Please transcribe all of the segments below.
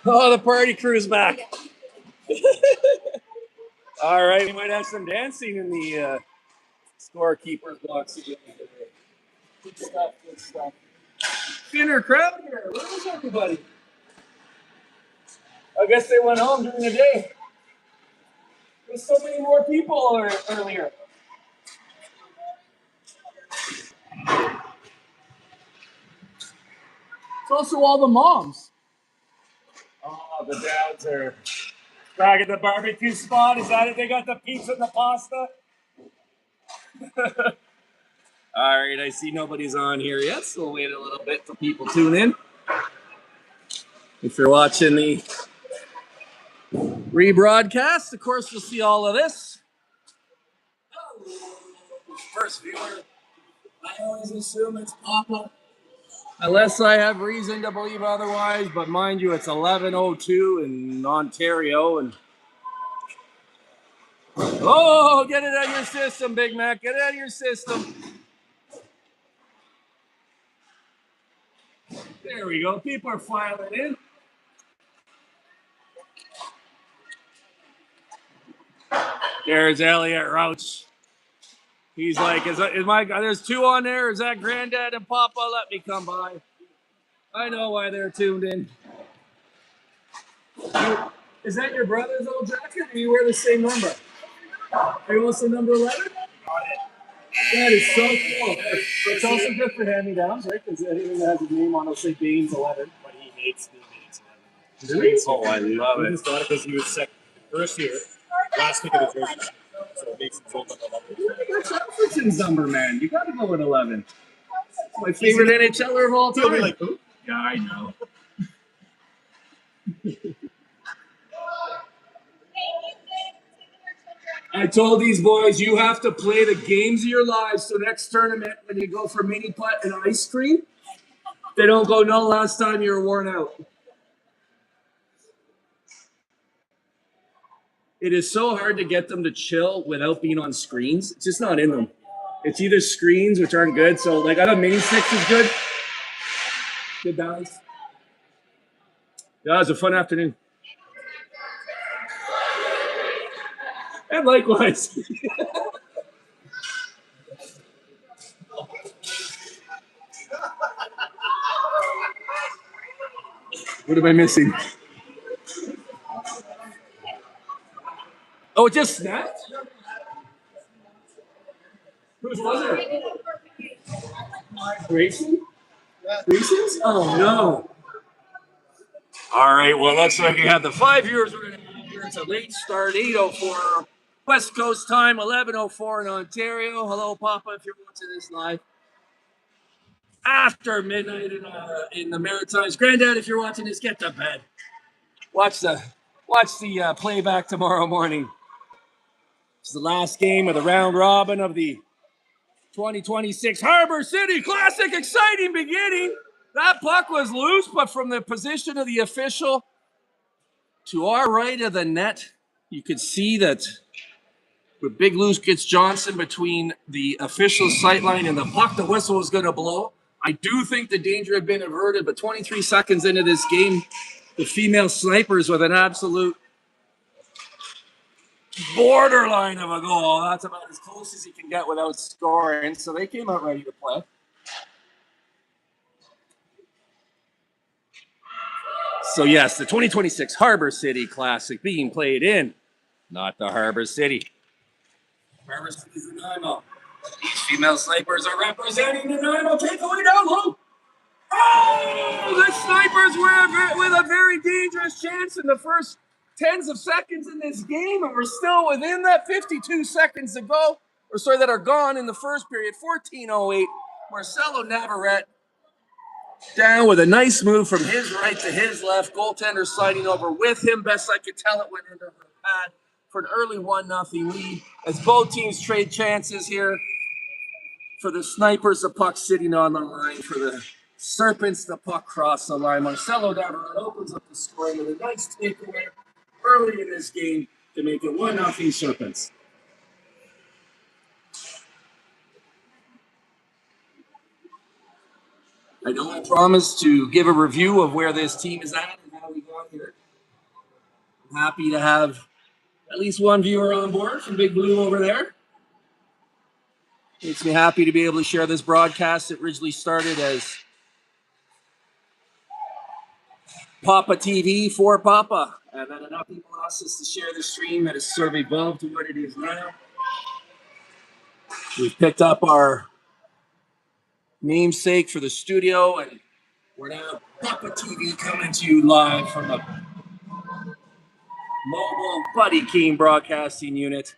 Oh, the party crew's back. All right, we might have some dancing in the scorekeeper's box again. Good stuff, good stuff. Thinner crowd here. Where's everybody? I guess they went home during the day. There's so many more people earlier. It's also all the moms. Oh, the dads are back at the barbecue spot. Is that it? They got the pizza and the pasta? All right, I see nobody's on here yet, so we'll wait a little bit till people tune in. If you're watching the rebroadcast, of course, you'll see all of this. First viewer, I always assume it's Papa. Unless I have reason to believe otherwise, but mind you, it's 11:02 in Ontario, and oh, get it out of your system, Big Mac. Get it out of your system. There we go. People are filing in. There's Elliot Roach. He's like, is my there's two on there? Is that Granddad and Papa? Let me come by. I know why they're tuned in. Is that your brother's old jacket, or you wear the same number? Are you also number 11? That is so cool. It's also good for hand-me-downs, right? Because anything that has a name on, it'll say Baines 11. But he hates the Baines 11. Really? Oh, I love it. He just got it because he was second, first year, last pick of the jersey. So it makes him so much 11. That's Alfredson's number, man. You got to go with 11. It's my favorite NHLer of all time. He'll be like, who? Yeah, I know. I told these boys, you have to play the games of your lives. So next tournament, when you go for mini putt and ice cream, they don't go, no, last time you were worn out. It is so hard to get them to chill without being on screens. It's just not in them. It's either screens, which aren't good. So, like, I thought mini six is good. Good balance. Yeah, it was a fun afternoon. And likewise. What am I missing? Oh, it just snapped? Whose was it? Grayson? Grayson's? Oh, no. All right, well, looks like you have the 5 viewers we're going to have here. It's a late start, 8:04 West Coast time, 11:04 in Ontario. Hello, Papa, if you're watching this live. After midnight in the Maritimes. Granddad, if you're watching this, get to bed. Watch the playback tomorrow morning. It's the last game of the round robin of the 2026 Harbour City Classic. Exciting beginning. That puck was loose, but from the position of the official to our right of the net, you could see that with Big Loose gets Johnson between the official sightline and the puck, the whistle was going to blow. I do think the danger had been averted, but 23 seconds into this game, the female snipers with an absolute borderline of a goal. That's about as close as you can get without scoring. So they came out ready to play. So yes, the 2026 Harbour City Classic being played in, not the Harbour City. Harbour City's Nanaimo. These female snipers are representing Nanaimo. Takeaway down low. Oh, the snipers were with a very dangerous chance in the first tens of seconds in this game, and we're still within that 52 seconds to go, or sorry, that are gone in the first period. 14:08. Marcelo Navarrete down with a nice move from his right to his left. Goaltender sliding over with him. Best I could tell, it went into her pad for an early 1-0 lead as both teams trade chances here. For the snipers, the puck sitting on the line. For the Serpents, the puck crossed the line. Marcelo Navarrete opens up the scoring with a nice takeaway early in this game to make it 1-0 Serpents. I know I promised to give a review of where this team is at and how we got here. Happy to have at least one viewer on board from Big Blue over there. Makes me happy to be able to share this broadcast. It originally started as Papa TV for Papa, and then enough people asked us to share the stream that has sort of evolved to what it is now. We've picked up our namesake for the studio, and we're now Papa TV coming to you live from a mobile Buddy King broadcasting unit.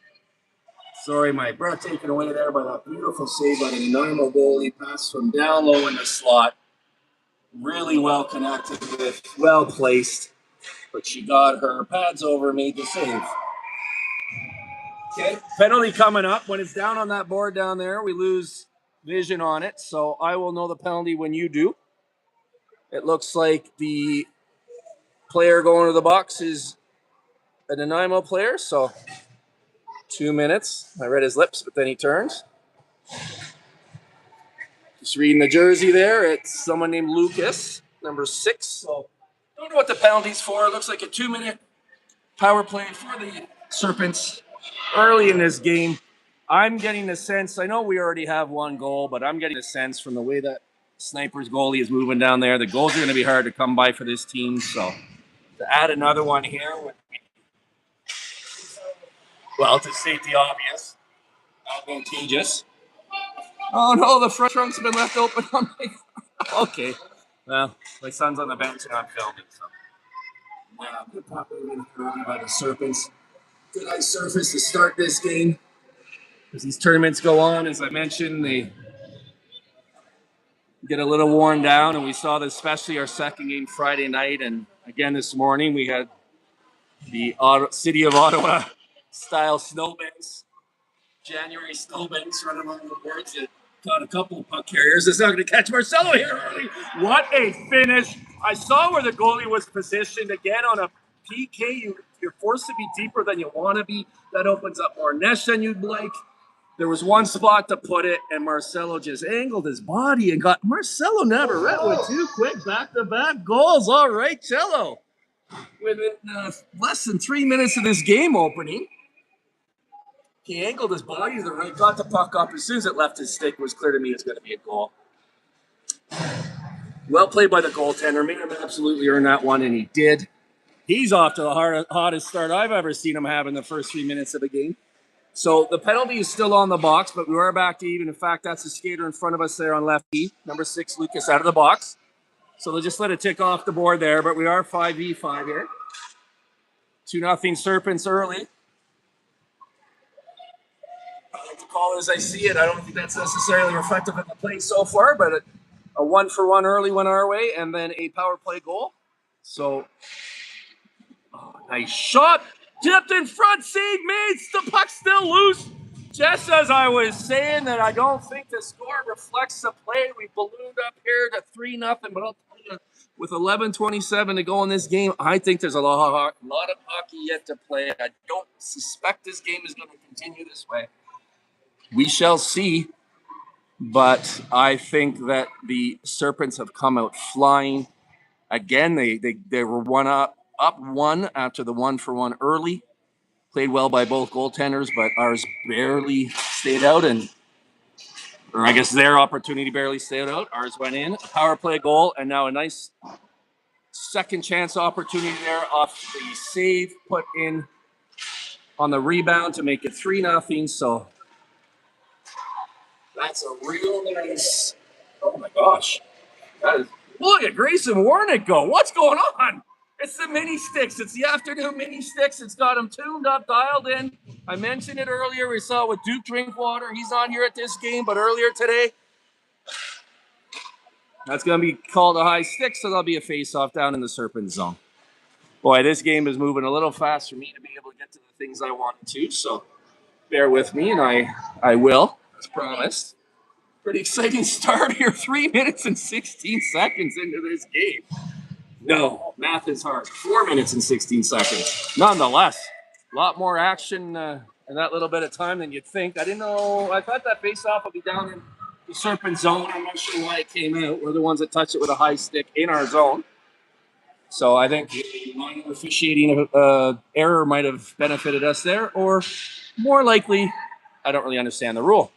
Sorry, my breath taken away there by that beautiful save by the Nanaimo goalie. Pass from down low in the slot. Really well connected with, well placed. But she got her pads over, made the save. Okay, penalty coming up. When it's down on that board down there, we lose vision on it. So I will know the penalty when you do. It looks like the player going to the box is a Nanaimo player. So 2 minutes. I read his lips, but then he turns. Just reading the jersey there. It's someone named Lucas, number 6. So don't know what the penalty's for. It looks like a 2-minute power play for the Serpents early in this game. I'm getting the sense, I know we already have one goal, but I'm getting the sense from the way that Sniper's goalie is moving down there, the goals are going to be hard to come by for this team. So to add another one here would be, well, to state the obvious, advantageous. Oh no, the front trunk's been left open on my... Okay. Well, my son's on the bench and I'm filming, so. Yeah, good pop in early by the Serpents. Good ice surface to start this game. As these tournaments go on, as I mentioned, they get a little worn down, and we saw this especially our second game Friday night, and again this morning we had the City of Ottawa style snowbanks, January snowbanks running along the boards that caught a couple of puck carriers. It's not going to catch Marcelo here early. What a finish. I saw where the goalie was positioned again on a PK. You're forced to be deeper than you want to be. That opens up more nests than you'd like. There was one spot to put it, and Marcelo just angled his body and got Marcelo Navarrete with 2 quick back-to-back goals. All right, Cello. Within less than 3 minutes of this game opening, he angled his body to the right, got the puck up. As soon as it left his stick, it was clear to me it's going to be a goal. Well played by the goaltender. Made him absolutely earn that one, and he did. He's off to the hottest start I've ever seen him have in the first 3 minutes of the game. So the penalty is still on the box, but we are back to even. In fact, that's the skater in front of us there on lefty, number 6, Lucas, out of the box. So they'll just let it tick off the board there, but we are 5v5 here. 2-0 Serpents early. I like to call it as I see it. I don't think that's necessarily reflective of the play so far, but a 1-for-1 early went our way, and then a power play goal. So, nice shot. Tipped in front, save made, the puck's still loose. Just as I was saying that I don't think the score reflects the play. We ballooned up here to 3-0, but I'll tell you, with 11:27 to go in this game, I think there's a lot of hockey yet to play. I don't suspect this game is going to continue this way. We shall see, but I think that the Serpents have come out flying. Again, they were up one after the 1-for-1 early. Played well by both goaltenders, but ours barely stayed out, or I guess their opportunity barely stayed out. Ours went in, a power play goal, and now a nice second chance opportunity there off the save put in on the rebound to make it 3-0. So that's a real nice. Oh my gosh, that is. Look at Grayson Warnick go. What's going on? It's the mini sticks. It's the afternoon mini sticks. It's got them tuned up, dialed in. I mentioned it earlier. We saw it with Duke Drinkwater. He's on here at this game, but earlier today, that's going to be called a high stick, so there'll be a face-off down in the Serpent zone. Boy, this game is moving a little fast for me to be able to get to the things I wanted to, so bear with me, and I will, as promised. Pretty exciting start here. 3 minutes and 16 seconds into this game. No, math is hard. 4 minutes and 16 seconds. Nonetheless, a lot more action in that little bit of time than you'd think. I didn't know. I thought that face-off would be down in the Serpent zone. I'm not sure why it came out. We're the ones that touched it with a high stick in our zone. So I think a minor officiating error might have benefited us there, or more likely, I don't really understand the rule.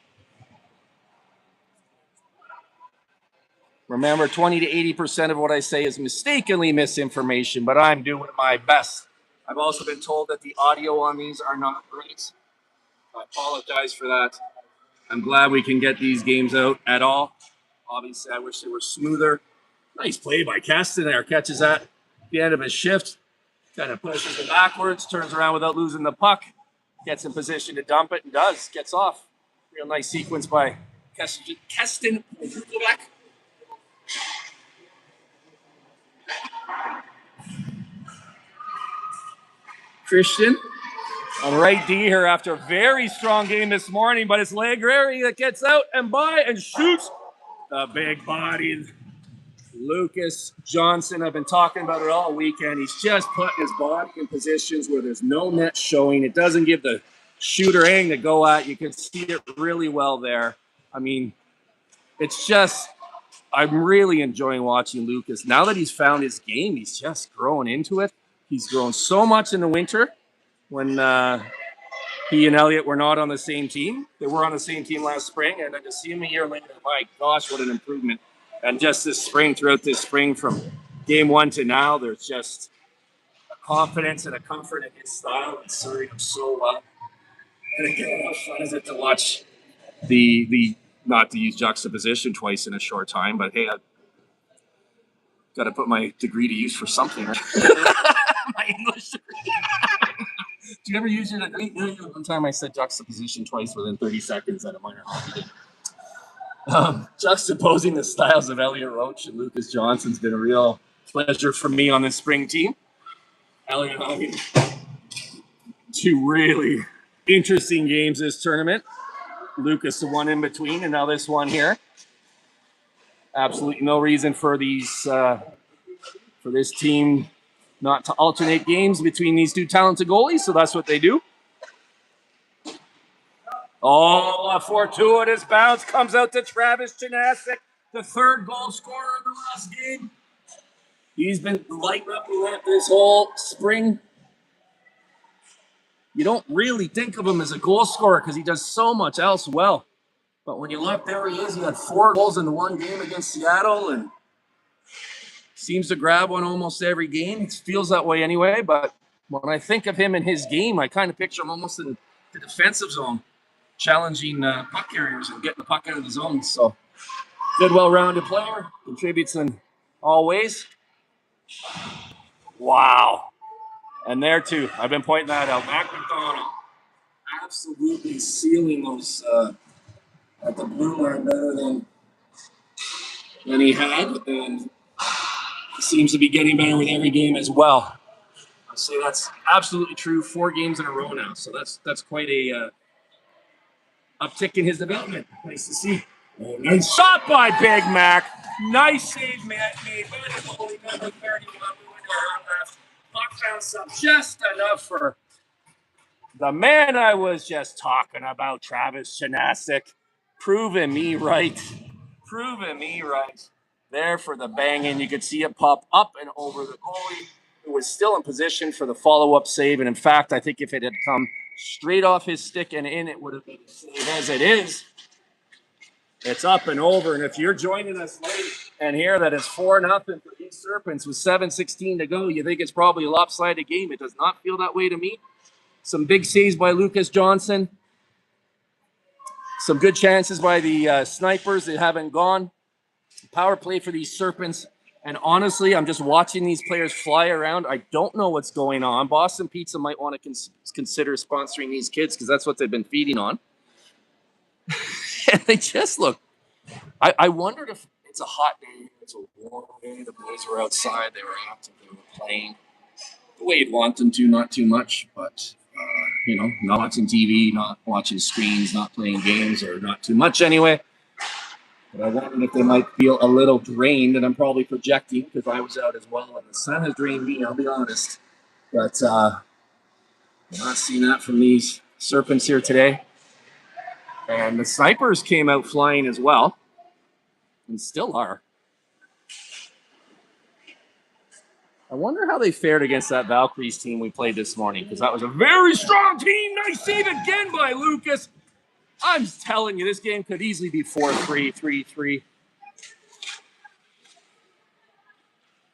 Remember, 20 to 80% of what I say is mistakenly misinformation, but I'm doing my best. I've also been told that the audio on these are not great. I apologize for that. I'm glad we can get these games out at all. Obviously, I wish they were smoother. Nice play by Keston there. Catches that at the end of his shift. Kind of pushes it backwards, turns around without losing the puck. Gets in position to dump it and does. Gets off. Real nice sequence by Keston. Christian on right D here after a very strong game this morning, but it's Lagreri that gets out and by and shoots the big body. Lucas Johnson, I've been talking about it all weekend. He's just putting his body in positions where there's no net showing. It doesn't give the shooter anything to go at. You can see it really well there. I mean, it's just, I'm really enjoying watching Lucas. Now that he's found his game, he's just growing into it. He's grown so much in the winter when he and Elliott were not on the same team. They were on the same team last spring, and then to see him a year later, my gosh, what an improvement. And just this spring, throughout this spring, from game one to now, there's just a confidence and a comfort in his style and serving him so well. And again, how fun is it to watch the not to use juxtaposition twice in a short time, but hey, I've got to put my degree to use for something, right? My English degree. Do you ever use your degree? One time I said juxtaposition twice within 30 seconds at a minor hockey game. Juxtaposing the styles of Elliott Roach and Lucas Johnson's been a real pleasure for me on this spring team. Elliott having two really interesting games this tournament. Lucas the one in between, and now this one here. Absolutely no reason for this team not to alternate games between these two talented goalies, so that's what they do. Oh, a fortuitous bounce comes out to Travis Janasic, the third goal scorer of the last game. He's been lighting up the lamp this whole spring. You don't really think of him as a goal scorer because he does so much else well. But when you look, there he is. He had 4 goals in the one game against Seattle and seems to grab one almost every game. It feels that way anyway. But when I think of him in his game, I kind of picture him almost in the defensive zone, challenging puck carriers and getting the puck out of the zone. So good, well-rounded player, contributes in all ways. Wow. And there too, I've been pointing that out. Mac McDonald absolutely sealing those at the blue line better than he had, and he seems to be getting better with every game as well. I'd say that's absolutely true. 4 games in a row now, so that's quite a uptick in his development. Nice to see. Oh, nice shot by Big Mac. Nice save made by the goalie, number 31. Puck bounced up just enough for the man I was just talking about, Travis Janasic. Proving me right. There for the banging. You could see it pop up and over the goalie, who was still in position for the follow-up save. And in fact, I think if it had come straight off his stick and in, it would have been a save. As it is, it's up and over. And if you're joining us late and hear that it's 4-0 for these Serpents with 7:16 to go, you think it's probably a lopsided game. It does not feel that way to me. Some big saves by Lucas Johnson. Some good chances by the snipers that haven't gone. Power play for these Serpents. And honestly, I'm just watching these players fly around. I don't know what's going on. Boston Pizza might want to consider sponsoring these kids because that's what they've been feeding on. And they just look. I wondered if it's a hot day. It's a warm day. The boys were outside. They were active. They were playing the way you'd want them to, not too much, but not watching TV, not watching screens, not playing games, or not too much anyway. But I wondered if they might feel a little drained, and I'm probably projecting because I was out as well, and the sun has drained me, I'll be honest. But I'm not seeing that from these Serpents here today. And the snipers came out flying as well, and still are. I wonder how they fared against that Valkyries team we played this morning, because that was a very strong team. Nice save again by Lucas. I'm telling you, this game could easily be 4-3, 3-3.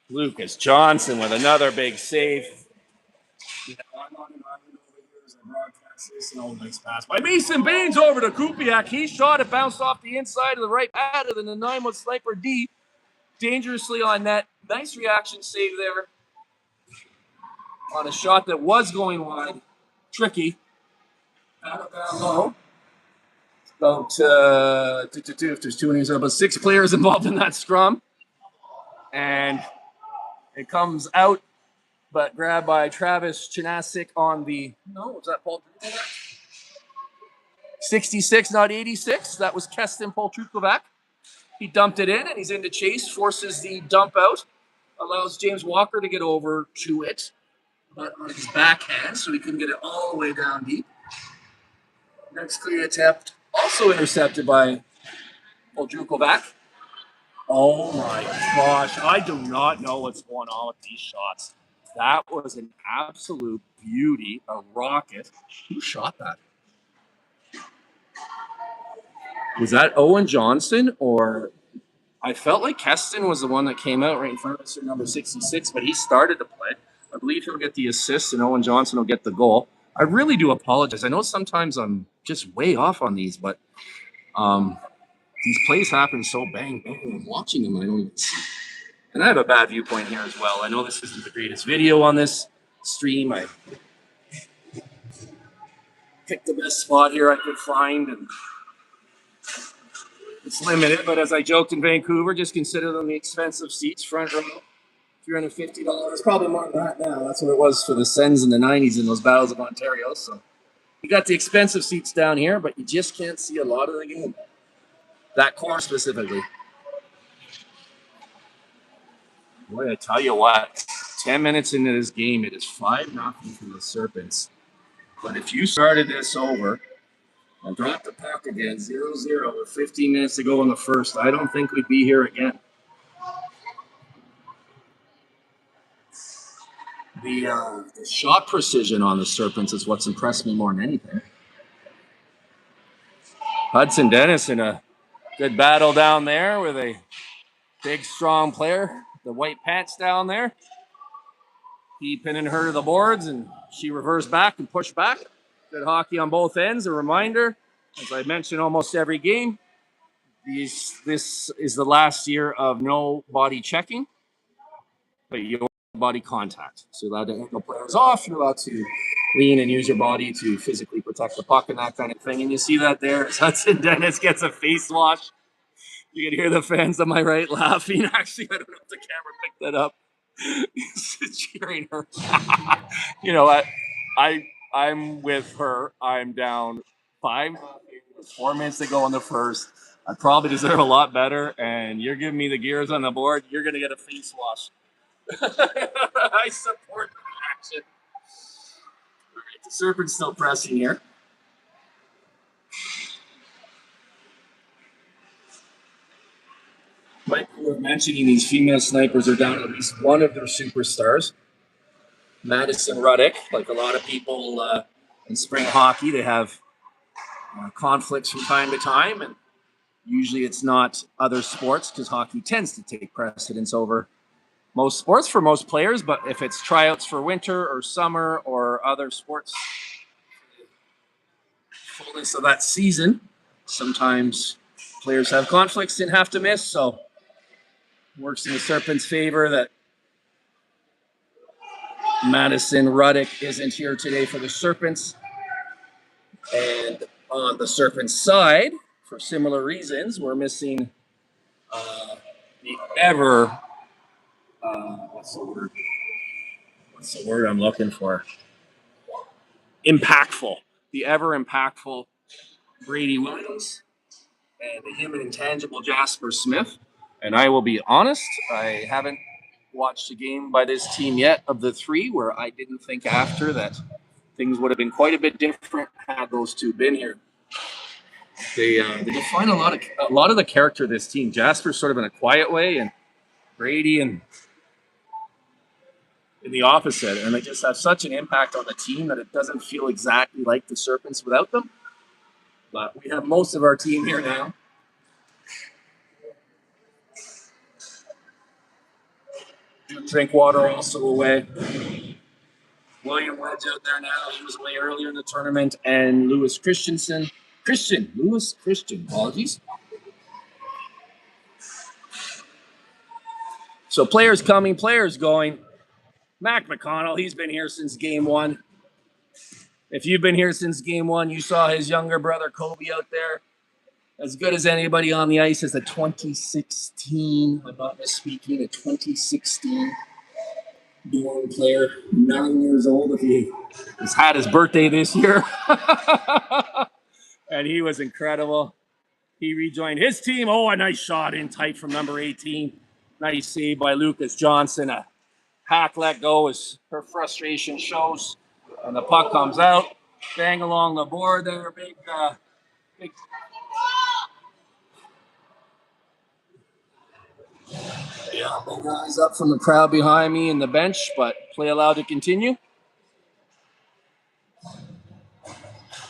Lucas Johnson with another big save. I'm on an island over here as I broadcast this. Nice pass by Mason Baines over to Kupiak. He shot it, bounced off the inside of the right pad, and then the Nanaimo sniper D dangerously on net. Nice reaction save there on a shot that was going wide. Tricky. Out down low. About if there's two innings, about 6 players involved in that scrum, and it comes out, but grabbed by Travis Chinasic on the was that Paul? 66, not 86. That was Keston Poltrukovac. He dumped it in, and he's into chase, forces the dump out, allows James Walker to get over to it, but on his backhand, so he couldn't get it all the way down deep. Next clear attempt, also intercepted by Poltrukovac. Oh my gosh, I do not know what's going on with these shots. That was an absolute beauty, a rocket. Who shot that? Was that Owen Johnson, or I felt like Keston was the one that came out right in front of us at number 66, but he started to play. I believe he'll get the assist and Owen Johnson will get the goal. I really do apologize. I know sometimes I'm just way off on these, but these plays happen so bang, bang. I'm watching them and I don't even see. And I have a bad viewpoint here as well. I know this isn't the greatest video on this stream. I picked the best spot here I could find, and it's limited, but as I joked in Vancouver, just consider them the expensive seats, front row, $350. Probably more than that now. That's what it was for the Sens in the 90s in those battles of Ontario. So you got the expensive seats down here, but you just can't see a lot of the game. That core specifically. Boy, I tell you what, 10 minutes into this game, it is 5-0 for the Serpents. But if you started this over and dropped the puck again, 0-0 with 15 minutes to go in the first, I don't think we'd be here again. The shot precision on the Serpents is what's impressed me more than anything. Hudson Dennis in a good battle down there with a big, strong player. The white pants down there. He pinning her to the boards, and she reversed back and pushed back. Good hockey on both ends. A reminder, as I mention almost every game, this is the last year of no body checking, but you want body contact. So you're allowed to ankle players off. You're allowed to lean and use your body to physically protect the puck and that kind of thing. And you see that there as Hudson Dennis gets a face wash. You can hear the fans on my right laughing. Actually, I don't know if the camera picked that up. Cheering her. You know what? I'm with her. I'm down 5 with 4 minutes to go in the first. I probably deserve a lot better, and you're giving me the gears on the board. You're going to get a face wash. I support the action. All right, the Serpent's still pressing here. Like we were mentioning, these female snipers are down at least one of their superstars. Madison Ruddick, like a lot of people in spring hockey, they have conflicts from time to time, and usually it's not other sports because hockey tends to take precedence over most sports for most players. But if it's tryouts for winter or summer or other sports, fullness of that season, sometimes players have conflicts and have to miss. So works in the Serpents' favor that Madison Ruddick isn't here today for the Serpents. And on the Serpents' side, for similar reasons, we're missing the ever, what's the word I'm looking for? Impactful. The ever impactful Brady Williams and the human intangible Jasper Smith. And I will be honest, I haven't watched a game by this team yet of the three where I didn't think after that things would have been quite a bit different had those two been here. They define a lot of the character of this team. Jasper's sort of in a quiet way, and Brady and in the opposite, and they just have such an impact on the team that it doesn't feel exactly like the Serpents without them. But we have most of our team here now. Drinkwater also away. William Wedge out there now. He was away earlier in the tournament, and Lewis Christian, apologies. So players coming, players going. Mac McConnell, he's been here since game one. If you've been here since game one, you saw his younger brother Kobe out there. As good as anybody on the ice as a 2016, I'm not misspeaking, a 2016 born player, 9 years old. If he has had his birthday this year. And he was incredible. He rejoined his team. Oh, a nice shot in tight from number 18. Nice save by Lucas Johnson. A hack let go as her frustration shows. And the puck comes out. Bang along the board there. Big guys up from the crowd behind me in the bench, but play allowed to continue.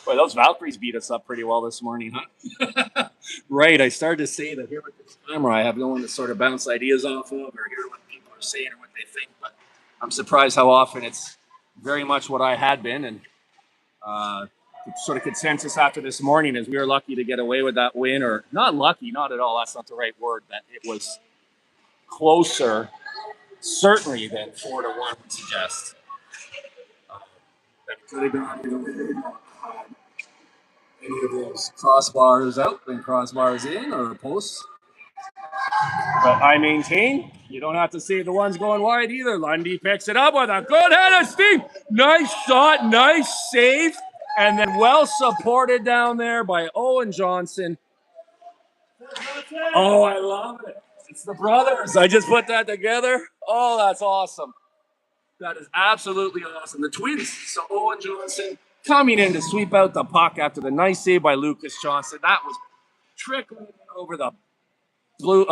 Boy, those Valkyries beat us up pretty well this morning, huh? Right, I started to say that here with this camera, I have no one to sort of bounce ideas off of or hear what people are saying or what they think, but I'm surprised how often it's very much what I had been, and the sort of consensus after this morning is we were lucky to get away with that win, or not lucky, not at all, that's not the right word, that it was closer, certainly, than 4-1 would suggest. That could have gone either way. Any of those crossbars out and crossbars in or posts. But I maintain you don't have to see the ones going wide either. Lundy picks it up with a good head of steam. Nice shot, nice save, and then well supported down there by Owen Johnson. Oh, I love it. It's the brothers. I just put that together. Oh, that's awesome. That is absolutely awesome. The twins. So Owen Johnson coming in to sweep out the puck after the nice save by Lucas Johnson. That was trickling over the blue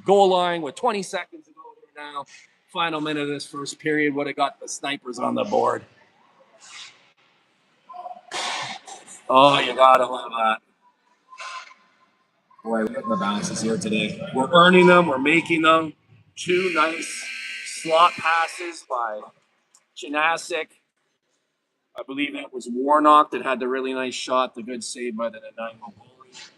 goal line with 20 seconds to go here now. Final minute of this first period would have got the snipers on the board. Oh, you gotta love that. Boy, we're getting the bounces here today. We're earning them. We're making them. Two nice slot passes by Janasic. I believe that was Warnock that had the really nice shot, the good save by the Nanaimo goalie.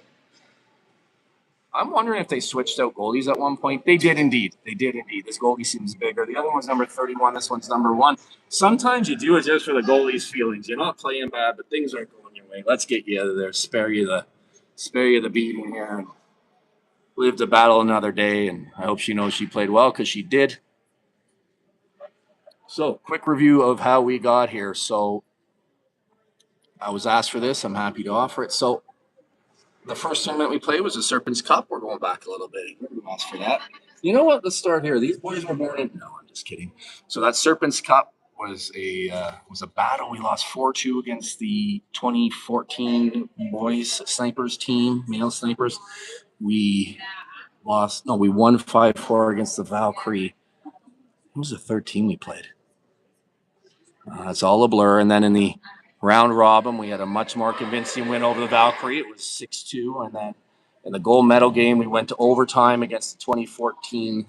I'm wondering if they switched out goalies at one point. They did indeed. This goalie seems bigger. The other one's number 31. This one's number 1. Sometimes you do it just for the goalie's feelings. You're not playing bad, but things aren't going your way. Let's get you out of there. Spare you the beating here and live to battle another day. And I hope she knows she played well because she did. So, quick review of how we got here. So, I was asked for this. I'm happy to offer it. So, the first tournament we played was the Serpents Cup. We're going back a little bit. You asked for that. You know what? Let's start here. These boys were born in. No, I'm just kidding. So that Serpents Cup was a battle. We lost 4-2 against the 2014 boys snipers team, male snipers. We won 5-4 against the Valkyrie. Who was the third team we played? It's all a blur. And then in the round robin, we had a much more convincing win over the Valkyrie. It was 6-2. And then in the gold medal game, we went to overtime against the 2014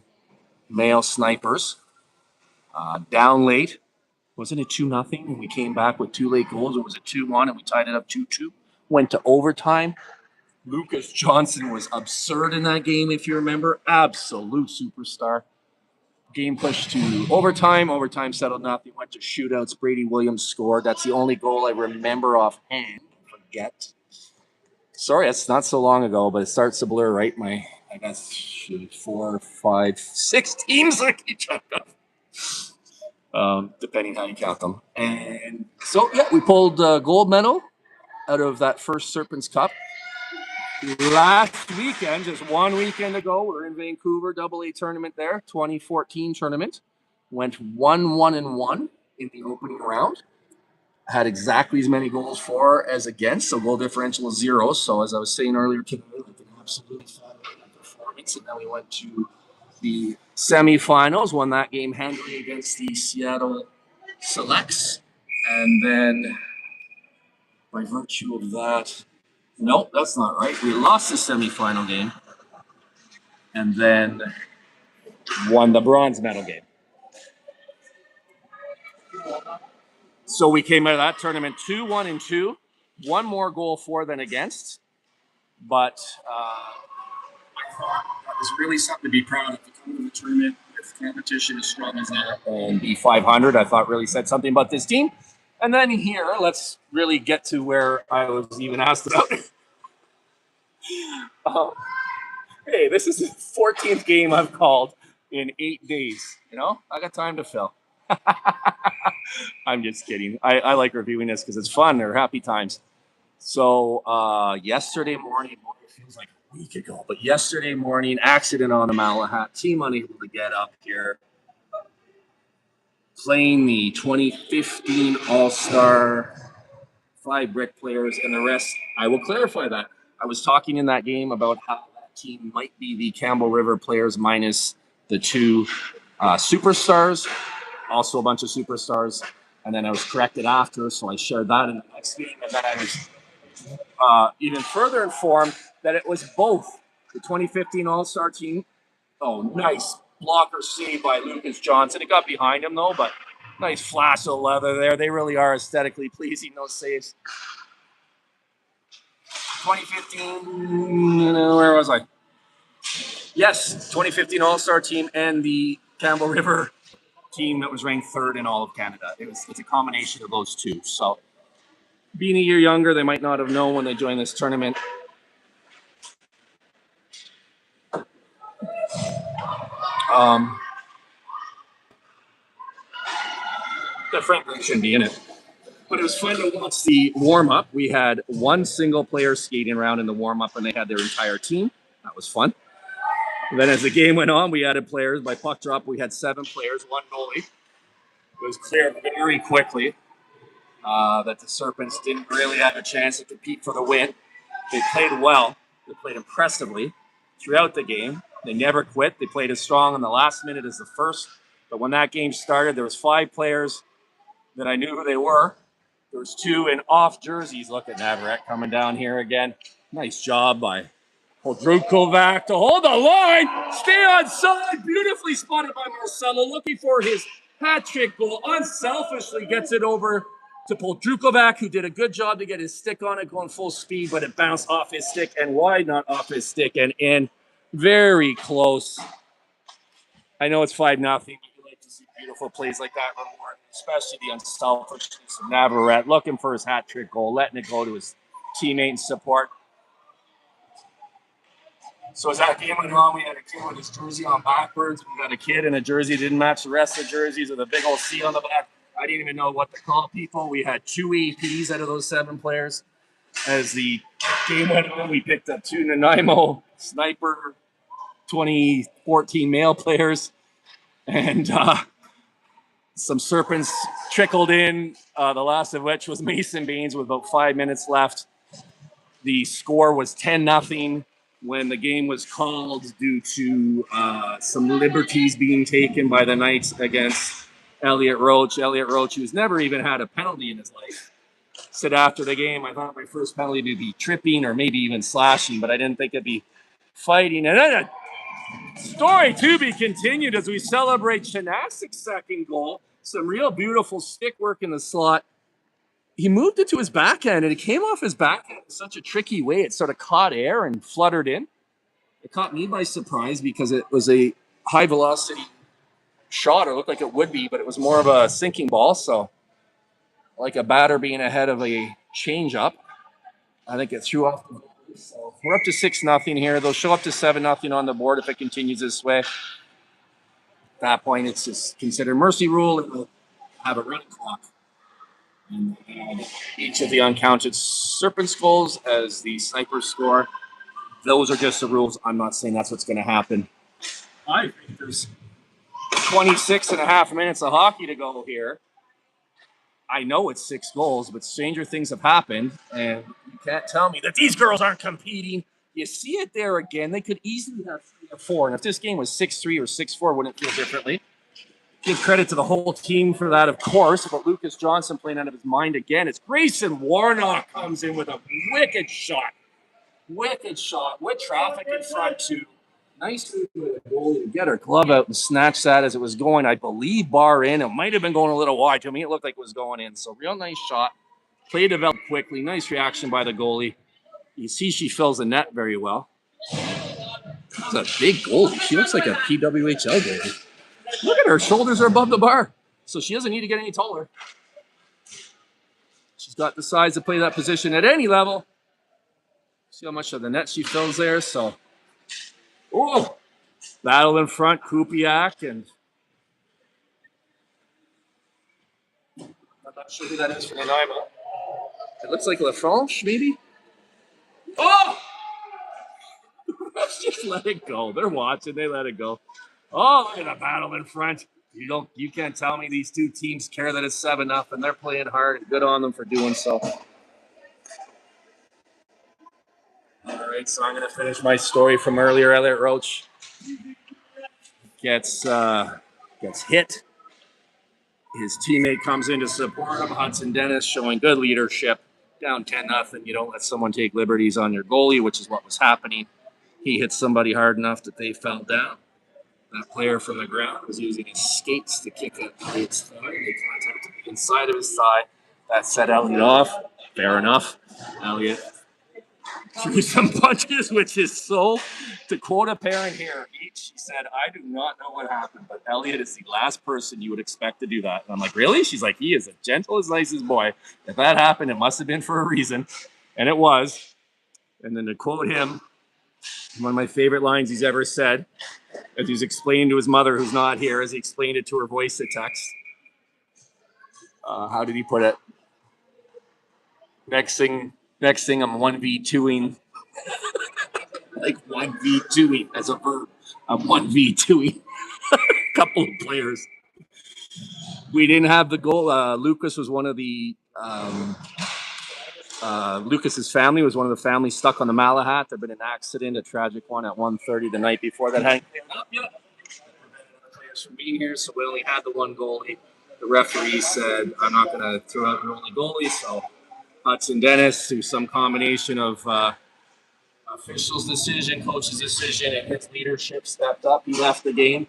male snipers. Down late. Wasn't it 2-0? And we came back with 2 late goals. It was a 2-1, and we tied it up 2-2. Went to overtime. Lucas Johnson was absurd in that game, if you remember. Absolute superstar. Game pushed to overtime. Overtime settled nothing. Went to shootouts. Brady Williams scored. That's the only goal I remember offhand. Forget. Sorry, that's not so long ago, but it starts to blur, right? I got 4, 5, 6 teams I keep track of, depending how you count them. And so, yeah, we pulled gold medal out of that first Serpents Cup. Last weekend, just 1 weekend ago, we're in Vancouver, AA tournament there, 2014 tournament. Went 1-1-1 in the opening round. Had exactly as many goals for as against, so goal differential is 0. So as I was saying earlier today, like an absolutely fabulous performance. And then we went to the semifinals, won that game handily against the Seattle Selects. And then, by virtue of that, nope, that's not right. We lost the semifinal game and then won the bronze medal game. So we came out of that tournament 2-1-2, one more goal for than against. But I thought that was really something to be proud of to come to the tournament with competition as strong as that and be 500. I thought really said something about this team. And then here, let's really get to where I was even asked about. Hey, this is the 14th game I've called in 8 days. You know, I got time to fill. I'm just kidding. I like reviewing this because it's fun. They're happy times. So yesterday morning, it feels like a week ago, but yesterday morning, accident on the Malahat, team unable to get up here, playing the 2015 All-Star, 5 brick players, and the rest. I will clarify that. I was talking in that game about how that team might be the Campbell River players minus the 2 superstars, also a bunch of superstars. And then I was corrected after, so I shared that in the next game. And then I was even further informed that it was both the 2015 All-Star team. Oh, nice blocker save by Lucas Johnson. It got behind him, though, but nice flash of leather there. They really are aesthetically pleasing, those saves. 2015, where was I? Yes, 2015 All-Star team and the Campbell River team that was ranked 3rd in all of Canada. It's a combination of those two. So being a year younger, they might not have known when they joined this tournament. That frankly shouldn't be in it. But it was fun to watch the warm-up. We had one single player skating around in the warm-up, and they had their entire team. That was fun. And then as the game went on, we added players. By puck drop, we had 7 players, 1 goalie. It was clear very quickly that the Serpents didn't really have a chance to compete for the win. They played well. They played impressively throughout the game. They never quit. They played as strong in the last minute as the first. But when that game started, there was 5 players that I knew who they were. There was 2 in off jerseys. Look at Navarrete coming down here again. Nice job by Podrukovac to hold the line. Stay on side. Beautifully spotted by Marcelo, looking for his hat trick goal. Unselfishly gets it over to Podrukovac, who did a good job to get his stick on it going full speed, but it bounced off his stick and wide, not off his stick and in. Very close. I know it's 5-0, but you like to see beautiful plays like that reward, especially the unselfishness of Navarrete, looking for his hat trick goal, letting it go to his teammate and support. So as that game went on, we had a kid with his jersey on backwards. We got a kid in a jersey that didn't match the rest of the jerseys with a big old C on the back. I didn't even know what to call people. We had 2 APs out of those 7 players. As the game went on, we picked up 2 Nanaimo Sniper 2014 male players. And some Serpents trickled in, the last of which was Mason Baines with about 5 minutes left. The score was 10-0 when the game was called due to some liberties being taken by the Knights against Elliot Roach. Elliot Roach, who's never even had a penalty in his life, said after the game, I thought my first penalty would be tripping or maybe even slashing, but I didn't think it'd be fighting. And then a story to be continued as we celebrate Shanasic's second goal. Some real beautiful stick work in the slot. He moved it to his backhand, and it came off his backhand in such a tricky way. It sort of caught air and fluttered in. It caught me by surprise because it was a high-velocity shot. It looked like it would be, but it was more of a sinking ball. So, like a batter being ahead of a change-up, I think it threw off the board. So we're up to 6-0 here. They'll show up to 7-0 on the board if it continues this way. At that point, it's just considered mercy rule, and we'll have a running clock. And each of the uncounted Serpents goals as the Snipers score. Those are just the rules. I'm not saying that's what's going to happen. I think there's 26.5 minutes of hockey to go here. I know it's 6 goals, but stranger things have happened, and you can't tell me that these girls aren't competing You see it there again. They could easily have 3 or 4. And if this game was 6-3 or 6-4, wouldn't feel differently. Give credit to the whole team for that, of course. But Lucas Johnson playing out of his mind again. It's Grayson Warnock comes in with a wicked shot. Wicked shot with traffic in front, too. Nice move with the goalie to get her glove out and snatch that as it was going, I believe, bar in. It might have been going a little wide. To me, it looked like it was going in. So, real nice shot. Play developed quickly. Nice reaction by the goalie. You see she fills the net very well. That's a big goalie. She looks like a PWHL goalie. Look at her. Shoulders are above the bar. So she doesn't need to get any taller. She's got the size to play that position at any level. See how much of the net she fills there. So, oh, battle in front. Kupiak and I'm not sure who that is for Nanaimo. It looks like LaFranche, maybe. Oh! Let's just let it go. They're watching. They let it go. Oh, look at the battle in front. You can't tell me these two teams care that it's 7-0, and they're playing hard, and good on them for doing so. All right, so I'm going to finish my story from earlier. Elliot Roach gets hit. His teammate comes in to support him. Hudson Dennis showing good leadership. Down 10-0. You don't let someone take liberties on your goalie, which is what was happening. He hit somebody hard enough that they fell down. That player from the ground was using his skates to kick at Elliot's thigh. They contacted the inside of his thigh. That set Elliot off. Fair enough. Elliot threw some punches, which is so, to quote a parent here, she said, I do not know what happened, but Elliot is the last person you would expect to do that. And I'm like, really? She's like, he is the gentlest, nicest boy. If that happened, it must have been for a reason. And it was. And then to quote him, one of my favorite lines he's ever said, as he's explaining to his mother who's not here, as he explained it to her voice to text. How did he put it? Next thing I'm 1v2ing. Like 1v2ing as a verb. I'm 1v2ing a couple of players. We didn't have the goal. Lucas was one of the Lucas's family was one of the families stuck on the Malahat. There'd been an accident, a tragic one at 1:30 the night before that hadn't cleared up yet. That prevented other players from being here, so we only had the one goalie. The referee said, I'm not going to throw out your only goalie, so Hudson Dennis, through some combination of official's decision, coach's decision, and his leadership, stepped up. He left the game.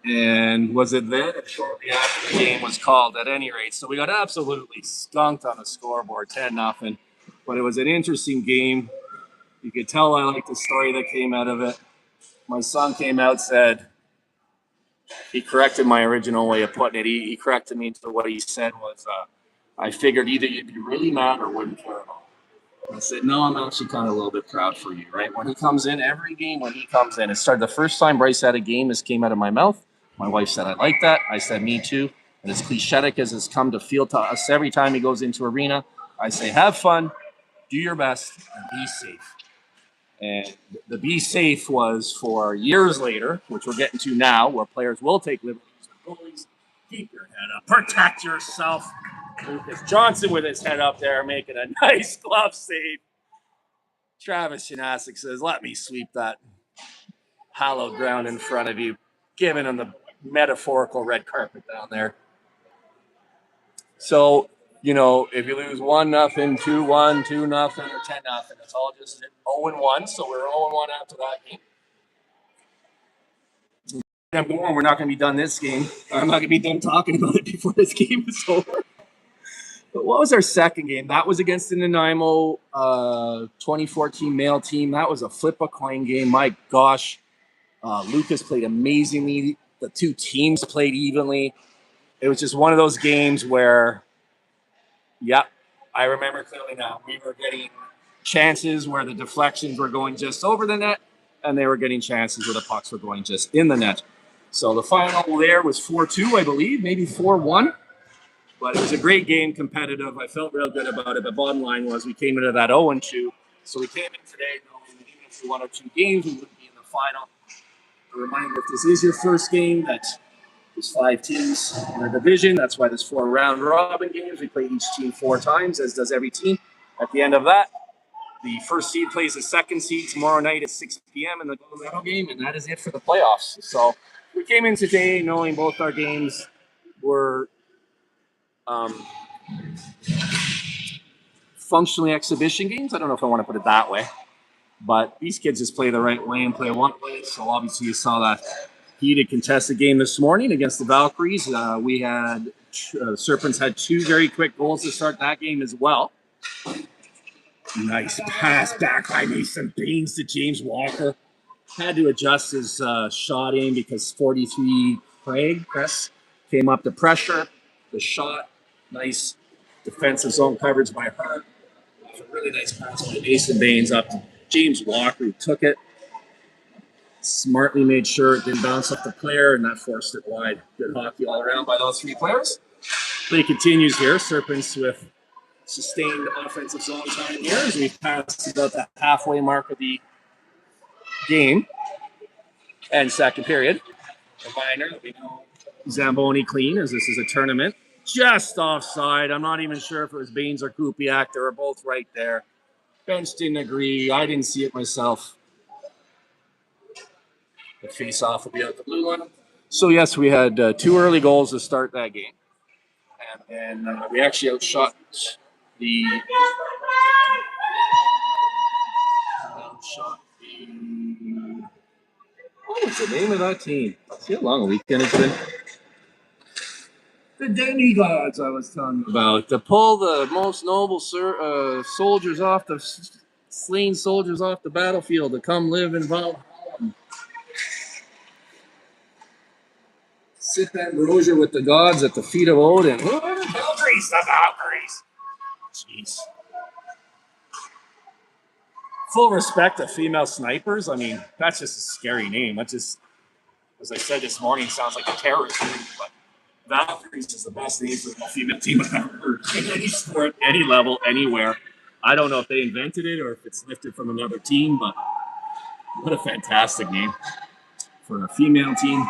And was it then? Shortly after the game was called, at any rate. So we got absolutely skunked on the scoreboard, 10-0. But it was an interesting game. You could tell I liked the story that came out of it. My son came out, said, he corrected my original way of putting it. He corrected me to what he said was, I figured either you'd be really mad or wouldn't care at all. I said, no, I'm actually kind of a little bit proud for you, right? When he comes in, every game when he comes in, it started the first time Bryce had a game, this came out of my mouth. My wife said, I like that. I said, me too. And as cliche as it's come to feel to us every time he goes into arena, I say, have fun, do your best, and be safe. And the be safe was for years later, which we're getting to now, where players will take liberties with goalies. Keep your head up. Protect yourself. Lucas Johnson with his head up there, making a nice glove save. Travis Janasic says, let me sweep that hallowed ground in front of you, giving him the metaphorical red carpet down there. So, if you lose 1-0, 2-1, 2-0, or 10-0, it's all just 0-1. So we're 0-1 after that game. We're not going to be done this game. I'm not going to be done talking about it before this game is over. But what was our second game? That was against the Nanaimo 2014 male team. That was a flip a coin game. My gosh, Lucas played amazingly. The two teams played evenly. It was just one of those games where, I remember clearly now. We were getting chances where the deflections were going just over the net, and they were getting chances where the pucks were going just in the net. So the final there was 4-2, I believe, maybe 4-1. But it was a great game, competitive. I felt real good about it. But bottom line was we came into that 0-2. So we came in today knowing that even if we won our 2 games, we wouldn't be in the final. A reminder, if this is your first game, that there's 5 teams in our division. That's why there's 4 round-robin games. We play each team 4 times, as does every team. At the end of that, The first seed plays the second seed tomorrow night at 6 p.m. in the gold medal game, and that is it for the playoffs. So we came in today knowing both our games were functionally exhibition games. I don't know if I want to put it that way, but these kids just play the right way and play one way. So obviously you saw that heated contested game this morning against the Valkyries. We had Serpents had 2 very quick goals to start that game as well. Nice pass back by Mason Baines to James Walker. Had to adjust his shot aim because 43 Craig Press came up to pressure. The shot, nice defensive zone coverage by Hart. A really nice pass by Mason Baines up to James Walker, who took it. Smartly made sure it didn't bounce off the player, and that forced it wide. Good hockey all around by those 3 players. Play continues here. Serpents with sustained offensive zone time here as we've passed about the halfway mark of the game and second period. Reminder that we know Zamboni clean as this is a tournament. Just offside. I'm not even sure if it was Baines or Kupiak. They were both right there. Bench didn't agree. I didn't see it myself. The face-off will be out the blue line. So, yes, we had 2 early goals to start that game. And then we actually outshot the what was the name of that team? See how long a weekend it's been? The demigods I was telling you about. To pull the most noble soldiers off the slain soldiers off the battlefield to come live in Valhalla. Sit that ambrosia with the gods at the feet of Odin. The Valkyries. Jeez. Full respect to female snipers. I mean, that's just a scary name. That just, as I said this morning, sounds like a terrorist group. But Valkyries is the best name for a female team I've ever heard. In any sport, any level, anywhere. I don't know if they invented it or if it's lifted from another team, but what a fantastic name for a female team.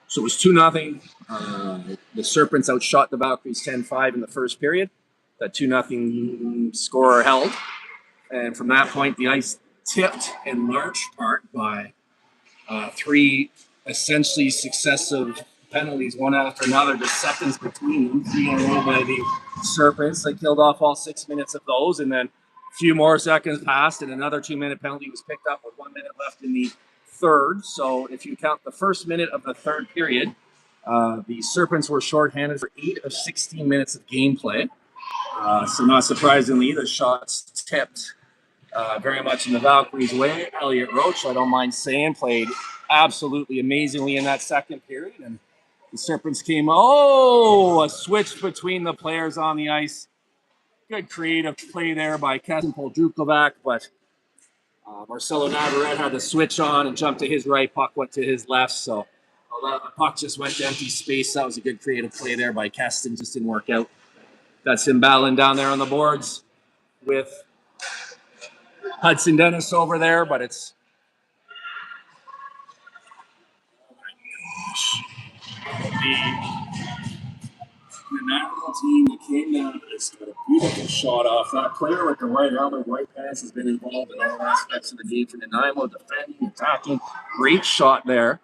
So it was 2-0. The Serpents outshot the Valkyries 10-5 in the first period. That 2-0 score held. And from that point, the ice tipped in large part by 3 essentially successive penalties, one after another, just seconds between them. 3 in a row by the Serpents. They killed off all 6 minutes of those, and then a few more seconds passed, and another 2-minute penalty was picked up with 1 minute left in the third. So if you count the first minute of the third period, the Serpents were shorthanded for 8 of 16 minutes of gameplay. So not surprisingly, the shots tipped very much in the Valkyries' way. Elliot Roach, I don't mind saying, played absolutely amazingly in that second period. And the Serpents came, a switch between the players on the ice. Good creative play there by Keston Poldrukovac, but Marcelo Navarrete had the switch on and jumped to his right. Puck went to his left, so the puck just went to empty space. That was a good creative play there by Keston. Just didn't work out. That's him battling down there on the boards with Hudson Dennis over there, but it's... Oh my gosh. The national team that came down has got a beautiful shot off. That player with the white helmet, white pants, has been involved in all aspects of the game for Nanaimo, defending, attacking. Great shot there.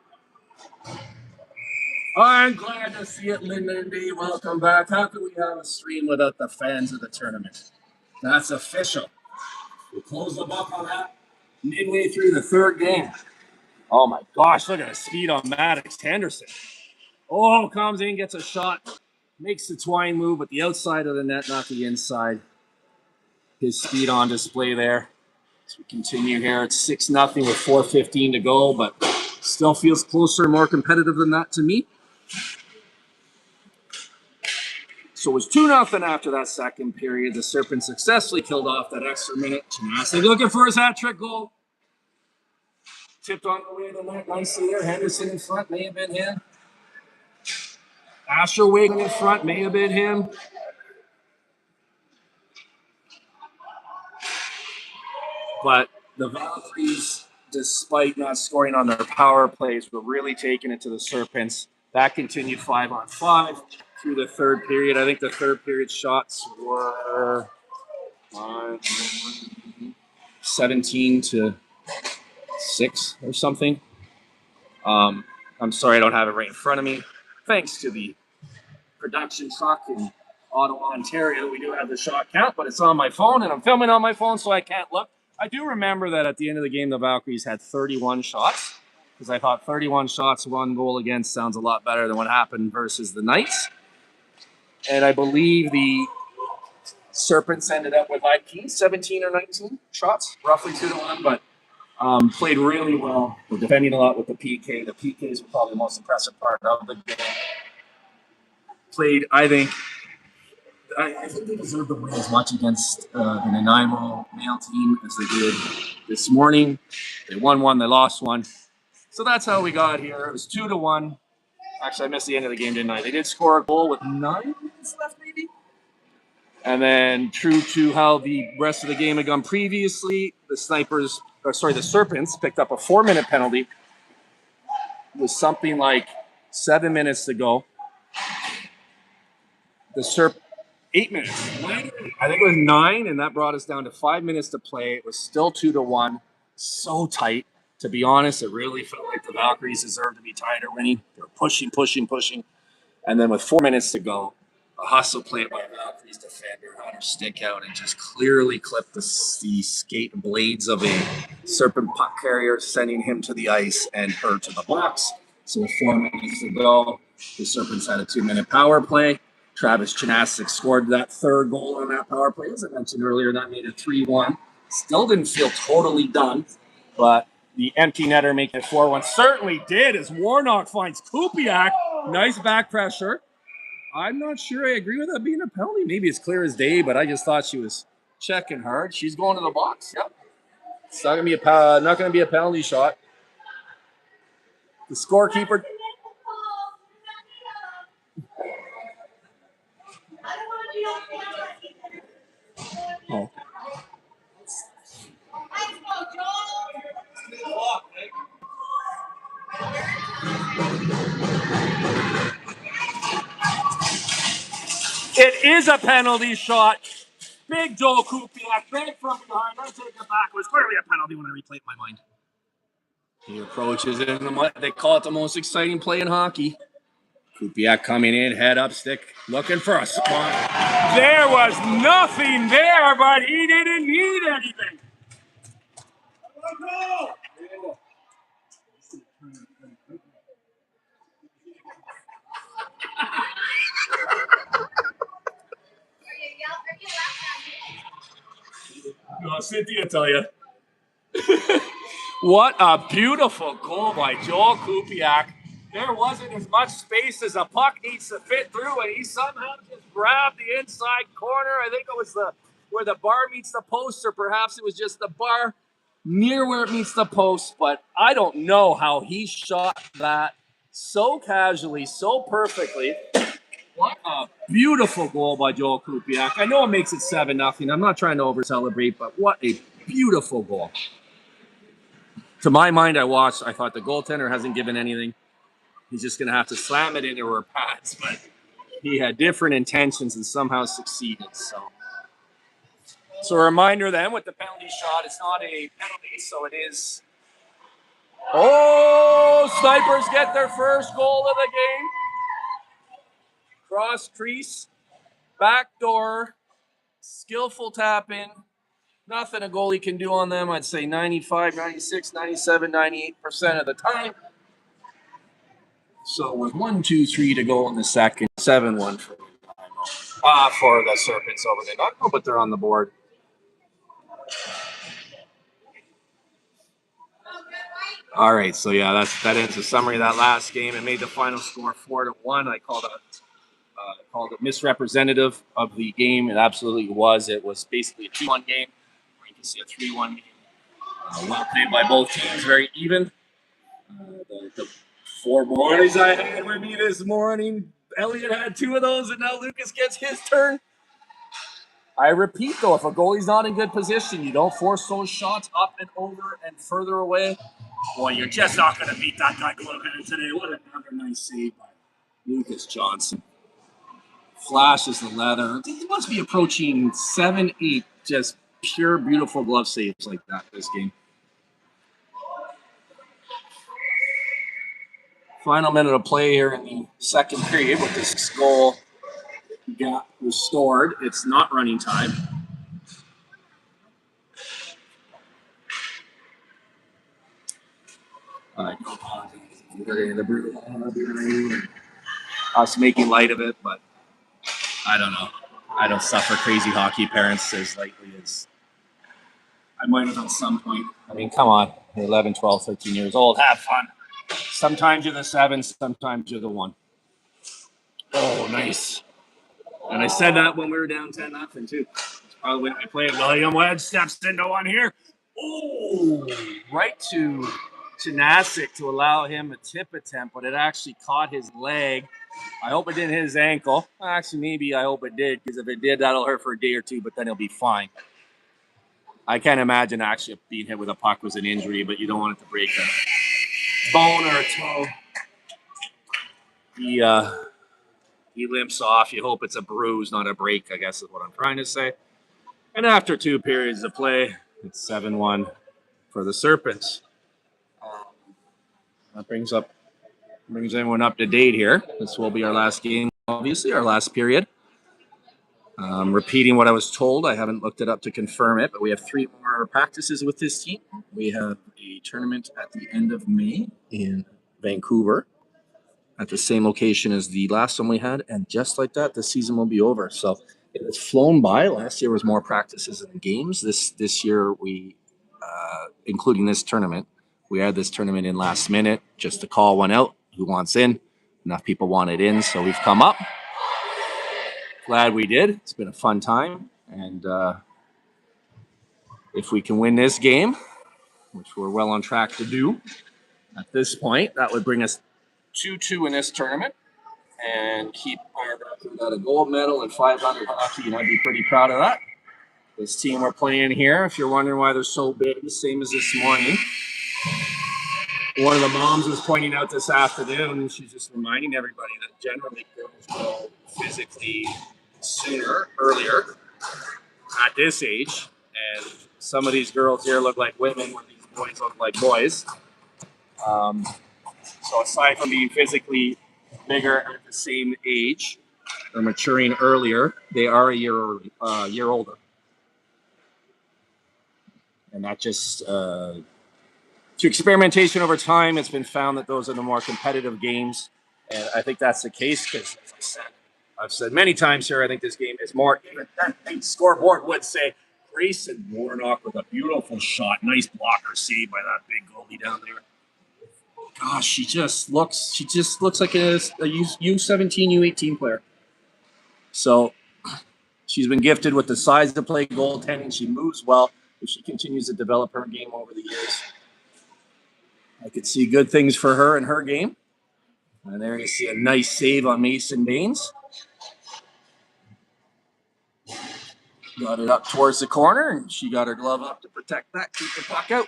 I'm glad to see it, Lyndon D. Welcome back. How can we have a stream without the fans of the tournament? That's official. We close the book on that midway through the third game. Oh my gosh, look at the speed on Maddox Henderson. Oh, comes in, gets a shot, makes the twine move, but the outside of the net, not the inside. His speed on display there. As we continue here, it's 6-0 with 4:15 to go, but still feels closer and more competitive than that to me. So it was 2-0 after that second period. The Serpents successfully killed off that extra minute. Janasik looking for his hat-trick goal. Tipped on the way to the net nicely there. Henderson in front, may have been him. Asherwig in front, may have been him. But the Valkyries, despite not scoring on their power plays, were really taking it to the Serpents. That continued 5-on-5 through the third period. I think the third period shots were 17-6 or something. I'm sorry I don't have it right in front of me. Thanks to the production truck in Ottawa, Ontario, we do have the shot count, but it's on my phone, and I'm filming on my phone, so I can't look. I do remember that at the end of the game, the Valkyries had 31 shots, because I thought 31 shots, 1 goal against sounds a lot better than what happened versus the Knights. And I believe the Serpents ended up with 17 or 19 shots, roughly 2-1, but played really well. We're defending a lot with the PK. The PKs were probably the most impressive part of the game. Played, I think they deserve to win as much against the Nanaimo male team as they did this morning. They won one, they lost one. So that's how we got here. It was 2-1. Actually, I missed the end of the game, didn't I? They did score a goal with 9 minutes left, maybe. And then, true to how the rest of the game had gone previously, the Serpents picked up a 4-minute penalty with something like 7 minutes to go. The 8 minutes. I think it was 9, and that brought us down to 5 minutes to play. It was still 2-1. So tight. To be honest, it really felt like the Valkyries deserved to be tied or winning. They were pushing. And then with 4 minutes to go, a hustle play by Valkyries defender had her stick out and just clearly clipped the skate blades of a Serpent puck carrier, sending him to the ice and her to the box. So with 4 minutes to go, the Serpents had a 2-minute power play. Travis Chanasik scored that third goal on that power play. As I mentioned earlier, that made it 3-1. Still didn't feel totally done, but the empty netter making it 4-1 certainly did as Warnock finds Kupiak. Nice back pressure. I'm not sure I agree with that being a penalty. Maybe it's clear as day, but I just thought she was checking hard. She's going to the box. Yep. It's not going to be a penalty shot. The scorekeeper. Oh. It is a penalty shot. Big Joel Kupiak, big from behind. I take it back. It was clearly a penalty when I replay it in my mind. He approaches it in the mud. They call it the most exciting play in hockey. Kupiak coming in, head up, stick, looking for a spot. There was nothing there, but he didn't need anything. No, Cynthia, tell you. What a beautiful goal by Joel Kupiak. There wasn't as much space as a puck needs to fit through, and he somehow just grabbed the inside corner. I think it was where the bar meets the post, or perhaps it was just the bar near where it meets the post. But I don't know how he shot that so casually, so perfectly. What a beautiful goal by Joel Kupiak. I know it makes it 7-0. I'm not trying to over-celebrate, but what a beautiful goal. To my mind, I thought the goaltender hasn't given anything. He's just going to have to slam it into her pads, but he had different intentions and somehow succeeded. So a reminder then, with the penalty shot, it's not a penalty, so it is. Oh, Snipers get their first goal of the game. Cross crease, backdoor, skillful tap in. Nothing a goalie can do on them. I'd say 95, 96, 97, 98% of the time. So with 1, 2, 3 to go in the second, 7-1 for the Serpents over there. Not know, but they're on the board. All right, so yeah, that ends the summary of that last game. It made the final score 4-1. I called it misrepresentative of the game. It absolutely was. It was basically a 2-1 game. You can see a 3-1 game. Well played by both teams, very even. The 4 boys I had with me this morning, Elliot had 2 of those, and now Lucas gets his turn. I repeat, though, if a goalie's not in good position, you don't force those shots up and over and further away. Boy, you're just not going to beat that guy glove-handed today. What another nice save by Lucas Johnson. Flashes the leather. He must be approaching 7, 8 just pure, beautiful glove saves like that this game. Final minute of play here in the second period with this goal got restored. It's not running time. Us making light of it, but I don't know. I don't suffer crazy hockey parents as lightly as I might have at some point. I mean, come on. You're 11, 12, 13 years old. Have fun. Sometimes you're the 7, sometimes you're the 1. Oh, nice. And I said that when we were down 10-0 too. That's probably when I played. William Wedge steps into one here. Oh, right to Nasic to allow him a tip attempt, but it actually caught his leg. I hope it didn't hit his ankle. Actually, maybe I hope it did, because if it did, that'll hurt for a day or two, but then he'll be fine. I can't imagine actually being hit with a puck was an injury, but you don't want it to break a bone or a toe. He limps off. You hope it's a bruise, not a break, I guess is what I'm trying to say. And after 2 periods of play, it's 7-1 for the Serpents. That brings everyone up to date here. This will be our last game, obviously, our last period. Repeating what I was told, I haven't looked it up to confirm it, but we have 3 more practices with this team. We have a tournament at the end of May in Vancouver at the same location as the last one we had, and just like that, the season will be over. So it has flown by. Last year was more practices than games. This year, we, including this tournament, we had this tournament in last minute just to call one out. Who wants in? Enough people wanted in, so we've come up. Glad we did. It's been a fun time, and if we can win this game, which we're well on track to do at this point, that would bring us 2-2 in this tournament and keep our record at a gold medal and 500 hockey, and I'd be pretty proud of that. This team we're playing here, if you're wondering why they're so big, the same as this morning. One of the moms was pointing out this afternoon, and she's just reminding everybody that generally girls grow physically earlier at this age, and some of these girls here look like women when these boys look like boys. So aside from being physically bigger at the same age, they're maturing earlier. They are a year older, and that just through experimentation over time, it's been found that those are the more competitive games, and I think that's the case because, as I've said many times here, I think this game is more even than the scoreboard would say. Grayson Warnock with a beautiful shot, nice blocker save by that big goalie down there. Gosh, she just looks like a U17, U18 player. So she's been gifted with the size to play goaltending. She moves well. If she continues to develop her game over the years, I could see good things for her in her game. And there you see a nice save on Mason Baines. Got it up towards the corner, and she got her glove up to protect that, keep the puck out.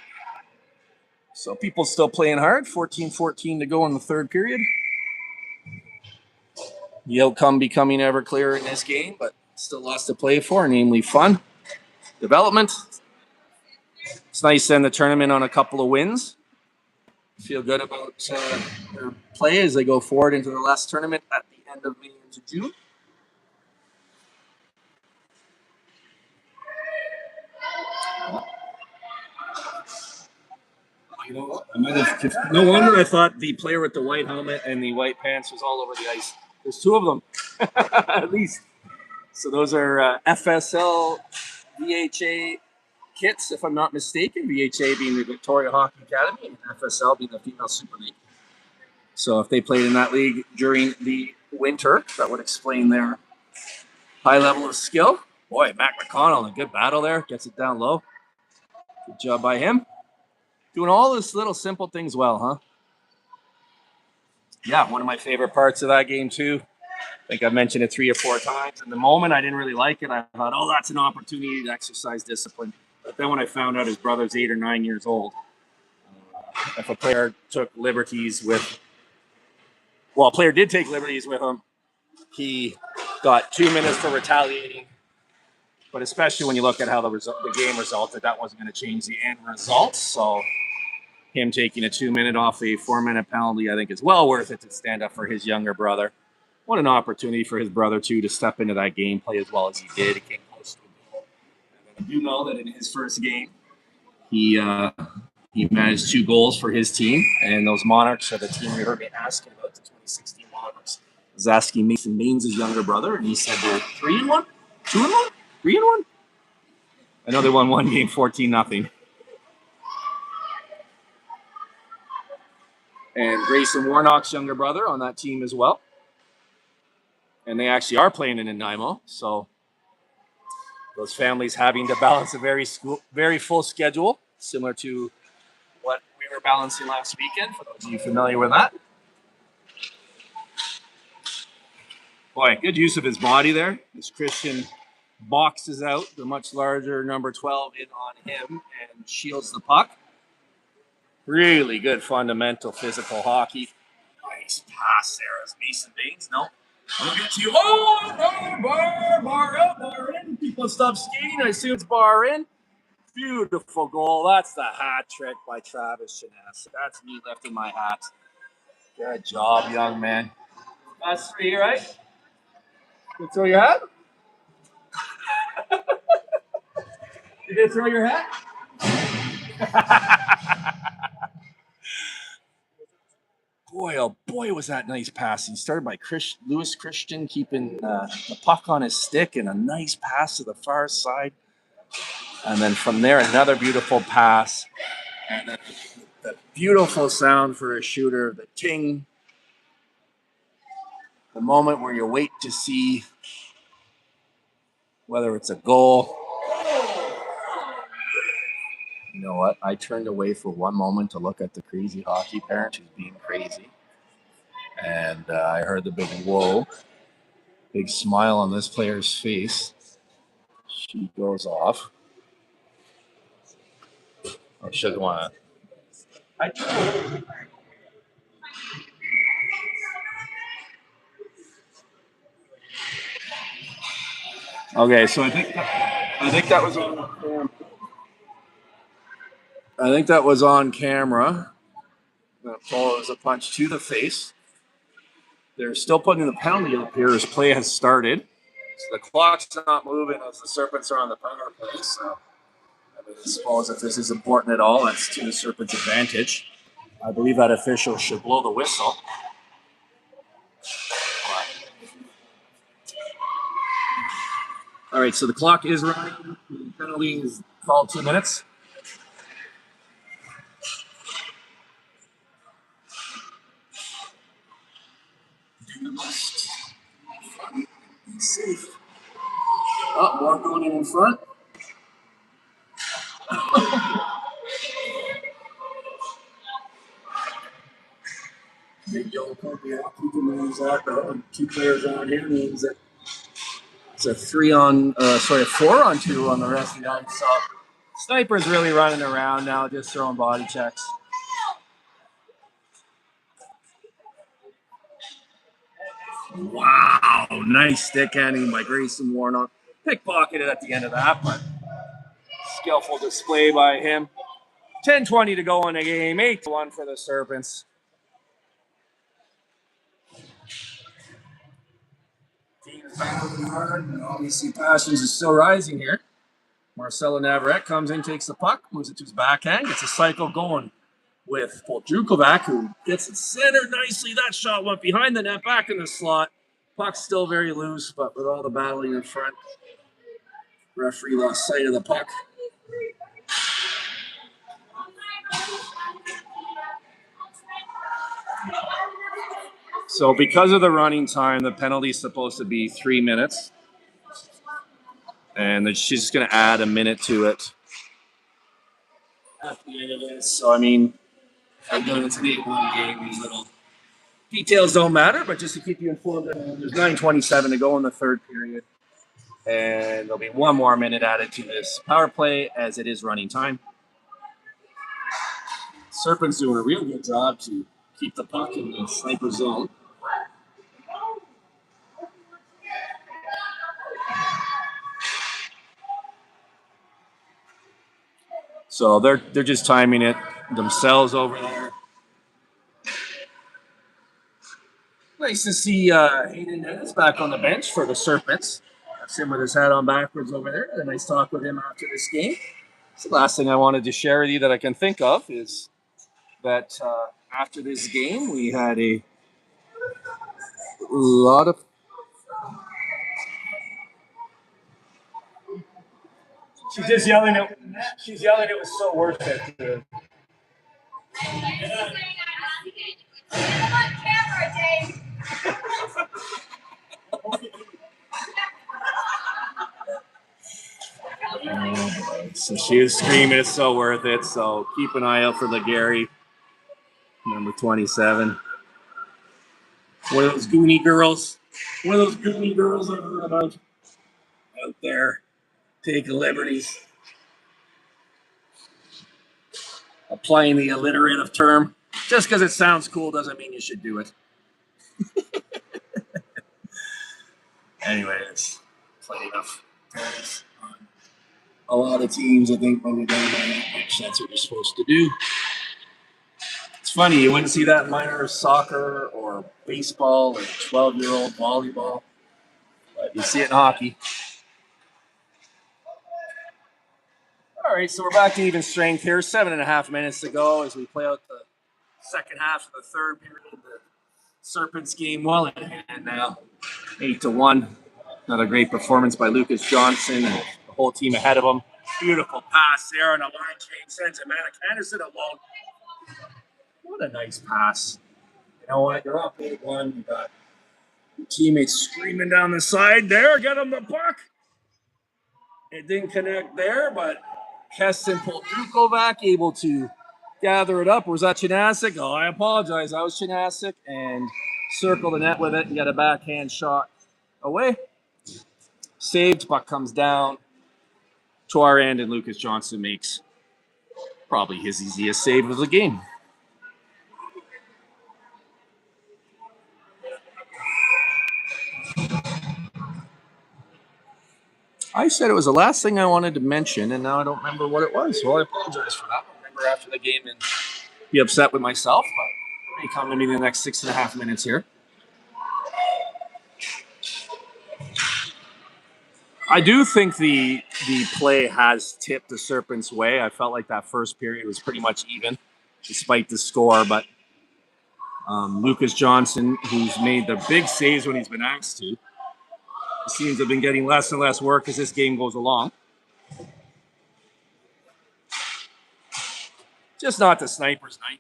So people still playing hard. 14-14 to go in the third period. The outcome becoming ever clearer in this game, but still lots to play for, namely fun, development. It's nice to end the tournament on a couple of wins. Feel good about their play as they go forward into the last tournament at the end of May into June. You know what? No wonder I thought the player with the white helmet and the white pants was all over the ice. There's 2 of them, at least. So those are FSL VHA kits, if I'm not mistaken. VHA being the Victoria Hockey Academy and FSL being the Female Super League. So if they played in that league during the winter, that would explain their high level of skill. Boy, Mac McConnell, a good battle there. Gets it down low. Good job by him. Doing all these little simple things well, huh? Yeah, one of my favorite parts of that game, too. I think I've mentioned it 3 or 4 times. In the moment, I didn't really like it. I thought, oh, that's an opportunity to exercise discipline. But then when I found out his brother's 8 or 9 years old, if a player took liberties with, well, a player did take liberties with him, he got 2 minutes for retaliating But especially when you look at how the game resulted, that wasn't going to change the end result. So him taking a 2-minute off a 4-minute penalty, I think is well worth it to stand up for his younger brother. What an opportunity for his brother, too, to step into that game, play as well as he did. He came close to a goal. And I do know that in his first game, he managed 2 goals for his team. And those Monarchs are the team you heard me asking about, the 2016 Monarchs. I was asking Mason Baines, his younger brother, and he said they're 3-1, 2-1, 3-1. I know they won one game 14-0. And Grayson Warnock's younger brother on that team as well. And they actually are playing in Nanaimo. So those families having to balance a very full schedule, similar to what we were balancing last weekend, for those of you familiar with that. Boy, good use of his body there. As Christian boxes out the much larger number 12 in on him and shields the puck. Really good fundamental physical hockey. Nice pass there as Mason Baines. No. I'll get to you. Oh, bar out, bar in. People stop skating. I assume it's bar in. Beautiful goal. That's the hat trick by Travis Chiness. That's me lifting my hat. Good job, young man. That's 3, right? You throw your hat? You did throw your hat? Boy, oh boy, was that nice pass. He started by Lewis Christian keeping the puck on his stick and a nice pass to the far side. And then from there, another beautiful pass. And then the beautiful sound for a shooter, the ting. The moment where you wait to see whether it's a goal. You know what? I turned away for one moment to look at the crazy hockey parent who's being crazy. And I heard the big whoa. Big smile on this player's face. She goes off. Oh, she doesn't want to. Okay, so I think that was on. I think that was on camera. That follows a punch to the face. They're still putting the penalty up here as play has started. So the clock's not moving as the Serpents are on the power play. So I suppose if this is important at all, that's to the Serpents' advantage. I believe that official should blow the whistle. All right, so the clock is running. The penalty is called 2 minutes. Do the most. Safe. Oh, more going in front. Big yellow puppy out. Keeping those out. 2 players on here means that it's a 4-on-2 on the rest of the ice. So Sniper's really running around now, just throwing body checks. Wow, nice stick handling by Grayson Warnock. Pickpocketed at the end of that, but skillful display by him. 10:20 to go in the game. 8-1 for the Serpents. Team's battling hard, and obviously passions is still rising here. Marcelo Navarrete comes in, takes the puck, moves it to his backhand, gets a cycle going with Poldrukovac, who gets it centered nicely. That shot went behind the net, back in the slot. Puck's still very loose, but with all the battling in front, referee lost sight of the puck. So because of the running time, the penalty is supposed to be 3 minutes. And she's just going to add a minute to it at the end of this. So, I mean, again, it's an 8-1 game. These little details don't matter, but just to keep you informed, there's 9:27 to go in the third period. And there'll be 1 more minute added to this power play as it is running time. Serpents doing a real good job to keep the puck in the Sniper zone. So they're just timing it themselves over there. Nice to see Hayden Dennis back on the bench for the Serpents. That's him with his hat on backwards over there. A nice talk with him after this game. So the last thing I wanted to share with you that I can think of is that after this game, we had a lot of. She's just yelling it. She's yelling it was so worth it. So she is screaming, it's so worth it. So keep an eye out for the Gary, number 27. One of those Goonie girls. One of those Goonie girls I've heard about out there taking liberties. Applying the alliterative term. Just because it sounds cool doesn't mean you should do it. Anyways, plenty enough. A lot of teams, I think, when you're down by that much, that's what you're supposed to do. It's funny, you wouldn't see that in minor soccer or baseball or 12-year-old volleyball, but you see it in hockey. All right, so we're back to even strength here. 7.5 minutes to go as we play out the second half of the third period. The Serpents game well in hand now, 8-1. Another great performance by Lucas Johnson and the whole team ahead of him. Beautiful pass there on a line change. Sends it Manic Anderson alone. What a nice pass. You know what? You're up 8-1. You got your teammates screaming down the side there. Get him the puck. It didn't connect there, but Keston Poldukovac able to gather it up. Or was that Chinasic? Oh, I apologize. I was Chinasic and circle the net with it and get a backhand shot away. Saved, puck comes down to our end, and Lucas Johnson makes probably his easiest save of the game. I said it was the last thing I wanted to mention, and now I don't remember what it was. Well, I apologize for that. I'll remember after the game and be upset with myself, but it may come to me in the next 6.5 minutes here. I do think the play has tipped the Serpents' way. I felt like that first period was pretty much even, despite the score. But Lucas Johnson, who's made the big saves when he's been asked to, seems to have been getting less and less work as this game goes along. Just not the sniper's night.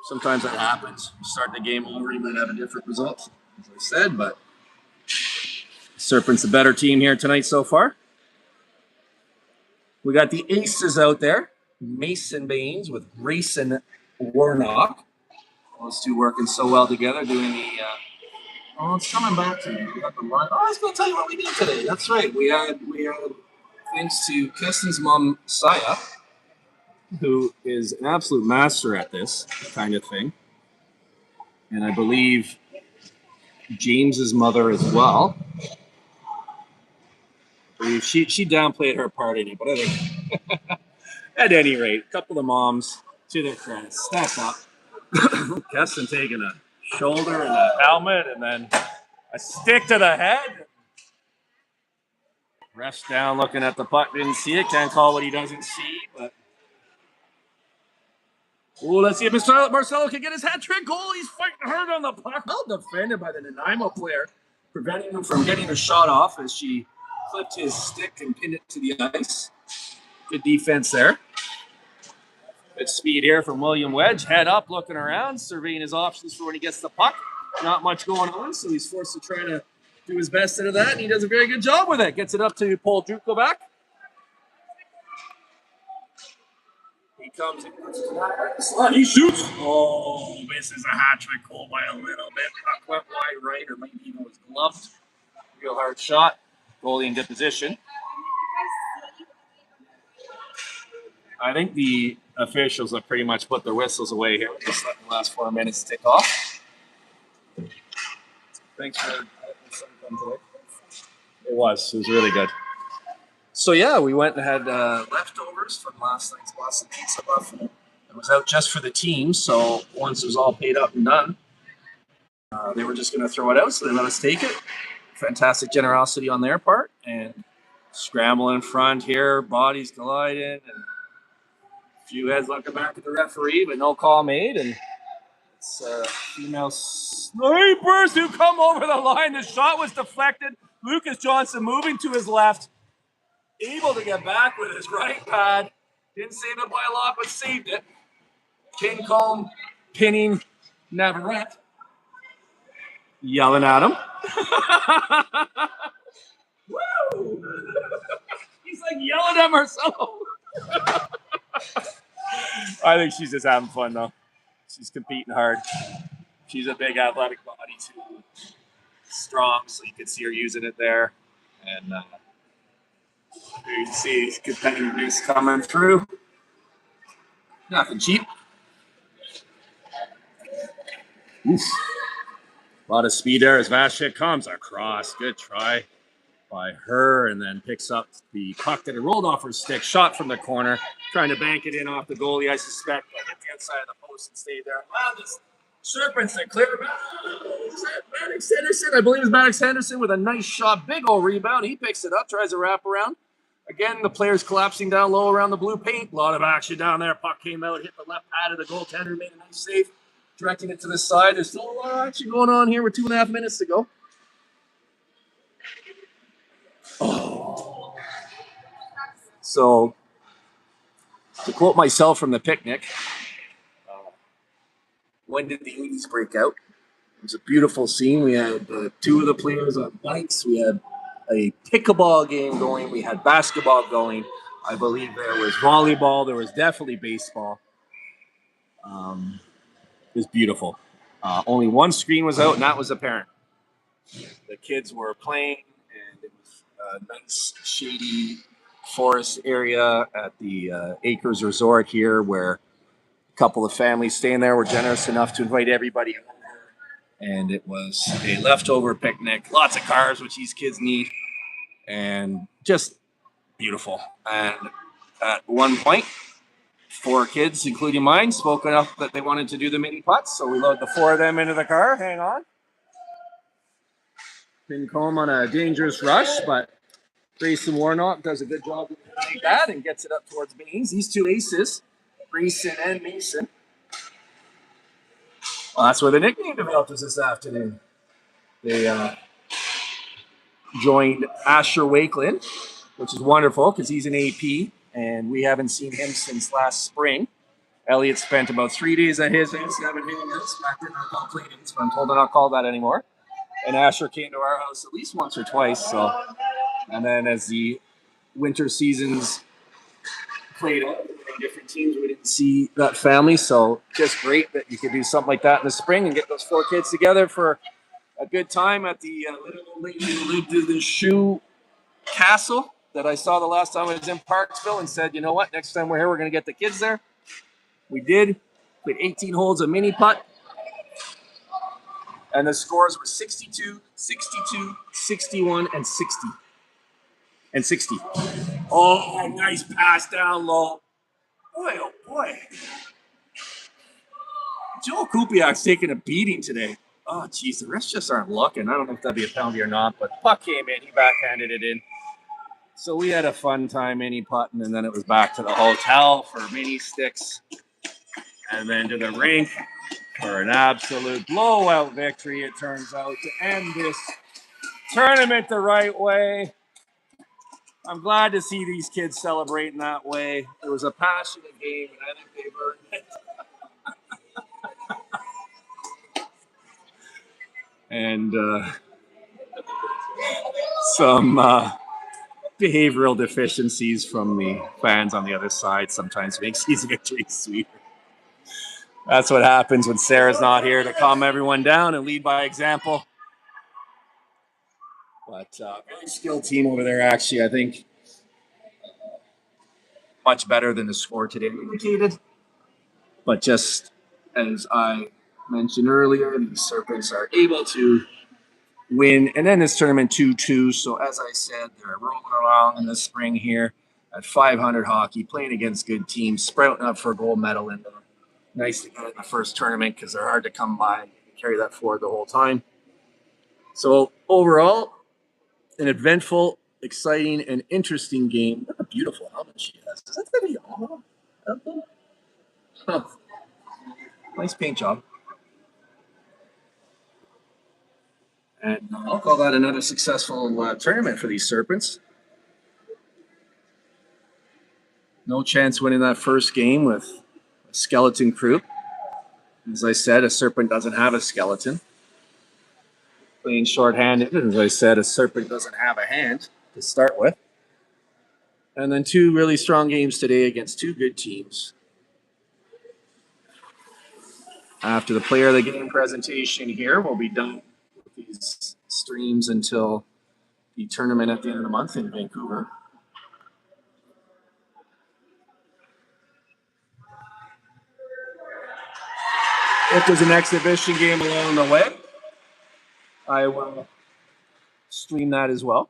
Sometimes that happens. You start the game over, you might have a different result, as I said, but Serpents a better team here tonight so far. We got the aces out there. Mason Baines with Grayson Warnock. Those two working so well together, doing the oh, it's coming back to me. We got the line. Oh, I was going to tell you what we did today. That's right. We had thanks to Keston's mom, Saya, who is an absolute master at this kind of thing. And I believe James's mother as well. I believe she downplayed her part in it, but I think at any rate, a couple of moms, to their credit, step up. Keston taking a shoulder and a helmet and then a stick to the head. Ref's down looking at the puck, didn't see it, can't call what he doesn't see, but oh, let's see if Marcelo can get his hat trick goal. He's fighting hard on the puck. Well defended by the Nanaimo player, preventing him from getting a shot off as she clipped his stick and pinned it to the ice. Good defense there. Good speed here from William Wedge. Head up, looking around, surveying his options for when he gets the puck. Not much going on, so he's forced to try to do his best into that, and he does a very good job with it. Gets it up to Paul Drukovac. He comes in. He shoots. Oh, misses a hat trick goal by a little bit. Puck went wide right, or maybe even was gloved. Real hard shot. Goalie in good position. I think the officials have pretty much put their whistles away here. Just letting the last 4 minutes tick off. Thanks for letting the sun come today. It was really good. So yeah, we went and had leftovers from last night's Boston Pizza Buffet. It was out just for the team, so once it was all paid up and done, they were just going to throw it out, so they let us take it. Fantastic generosity on their part, and scramble in front here, bodies colliding, and a few heads looking back at the referee, but no call made, and it's female snipers who come over the line. The shot was deflected. Lucas Johnson moving to his left, able to get back with his right pad. Didn't save it by a lot, but saved it. Pincombe pinning Navarrete, yelling at him. Woo! He's like yelling at Marcelo. I think she's just having fun though. She's competing hard. She's a big athletic body too. Strong, so you can see her using it there. And you can see competitiveness coming through. Nothing cheap. Oof. A lot of speed there as Vashik comes across. Good try by her, and then picks up the puck that had rolled off her stick. Shot from the corner, trying to bank it in off the goalie, I suspect, but hit the outside of the post and stayed there. Wow, this Serpents that clear. Maddox Henderson, I believe it's Maddox Henderson with a nice shot. Big old rebound. He picks it up, tries to wrap around. Again, the players collapsing down low around the blue paint. A lot of action down there. Puck came out, hit the left pad of the goaltender, made a nice save. Directing it to the side. There's still a lot of action going on here with 2.5 minutes to go. Oh. So, to quote myself from the picnic, when did the 80s break out? It was a beautiful scene. We had two of the players on bikes. We had a pickleball game going. We had basketball going. I believe there was volleyball. There was definitely baseball. It was beautiful. Only one screen was out, and that was apparent. The kids were playing, and it was a nice, shady forest area at the Acres Resort here, where a couple of families staying there were generous enough to invite everybody over. And it was a leftover picnic. Lots of carbs, which these kids need, and just beautiful. And at one point, 4 kids, including mine, spoke up that they wanted to do the mini putts. So we load the 4 of them into the car. Hang on. Pincombe on a dangerous rush, but Grayson Warnock does a good job of that and gets it up towards Baines. These 2 aces, Grayson and Mason. Well, that's where the nickname developed this afternoon. They joined Asher Wakeland, which is wonderful because he's an AP, and we haven't seen him since last spring. Elliot spent about 3 days at his house, haven't hit him back in our play dates, but I'm told they're not called that anymore. And Asher came to our house at least once or twice. So, and then as the winter seasons played out in different teams, we didn't see that family. So just great that you could do something like that in the spring and get those 4 kids together for a good time at the little old lady who lived in the shoe castle that I saw the last time I was in Parksville, and said, you know what, next time we're here, we're going to get the kids there. We did. Played 18 holes of mini putt. And the scores were 62, 62, 61, and 60. And 60. Oh, nice pass down low. Boy, oh boy. Joel Kupiak's taking a beating today. Oh, geez, the rest just aren't looking. I don't know if that'd be a penalty or not, but the puck came in. He backhanded it in. So we had a fun time mini putting, and then it was back to the hotel for mini sticks, and then to the rink for an absolute blowout victory, it turns out, to end this tournament the right way. I'm glad to see these kids celebrating that way. It was a passionate game, and I think they've earned it. And some behavioral deficiencies from the fans on the other side sometimes makes these victories sweeter. That's what happens when Sarah's not here to calm everyone down and lead by example. But very skilled team over there, actually. I think much better than the score today indicated. But just as I mentioned earlier, the Serpents are able to win and then this tournament 2-2. So as I said, they're rolling along in the spring here at 500 hockey, playing against good teams, sprouting up for a gold medal. And nice to get it in the first tournament because they're hard to come by and carry that forward the whole time. So overall, an eventful, exciting, and interesting game. What a beautiful helmet she has. Is that the Yamaha? Huh. Nice paint job. And I'll call that another successful tournament for these Serpents. No chance winning that first game with a skeleton crew. As I said, a Serpent doesn't have a skeleton. Playing shorthanded, as I said, a Serpent doesn't have a hand to start with. And then two really strong games today against two good teams. After the player of the game presentation here, we'll be done with these streams until the tournament at the end of the month in Vancouver. If there's an exhibition game along the way, I will stream that as well.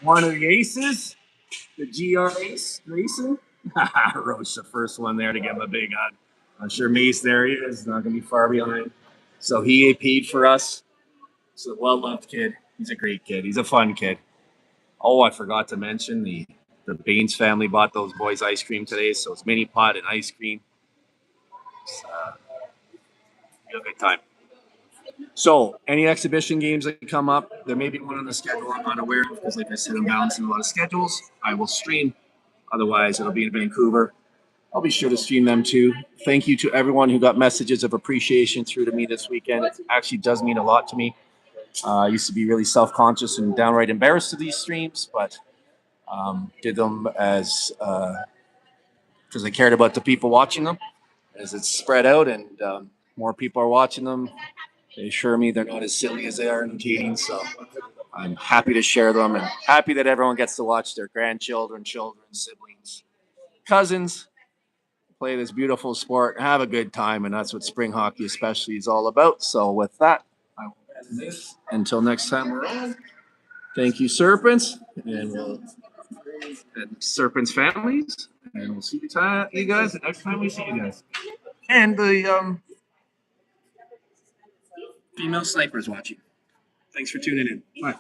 One of the aces, the GR ace, Grayson. Roach the first one there to give him a big hug. I'm sure Mace, there he is, not going to be far behind. So he AP'd for us. He's a well-loved kid. He's a great kid. He's a fun kid. Oh, I forgot to mention the Baines family bought those boys ice cream today, so it's mini pot and ice cream. It's a good time. So, any exhibition games that come up, there may be one on the schedule I'm not aware of because, like I said, I'm balancing a lot of schedules. I will stream. Otherwise, it'll be in Vancouver. I'll be sure to stream them too. Thank you to everyone who got messages of appreciation through to me this weekend. It actually does mean a lot to me. I used to be really self-conscious and downright embarrassed of these streams, but did them as because I cared about the people watching them. As it's spread out and more people are watching them, they assure me they're not as silly as they are entertaining. So I'm happy to share them and happy that everyone gets to watch their grandchildren, children, siblings, cousins play this beautiful sport and have a good time. And that's what spring hockey especially is all about. So with that, I will end this until next time we're on. Thank you, Serpents, and Serpents families. And we'll see you guys the next time we see you guys. And the female snipers watching. Thanks for tuning in. Bye.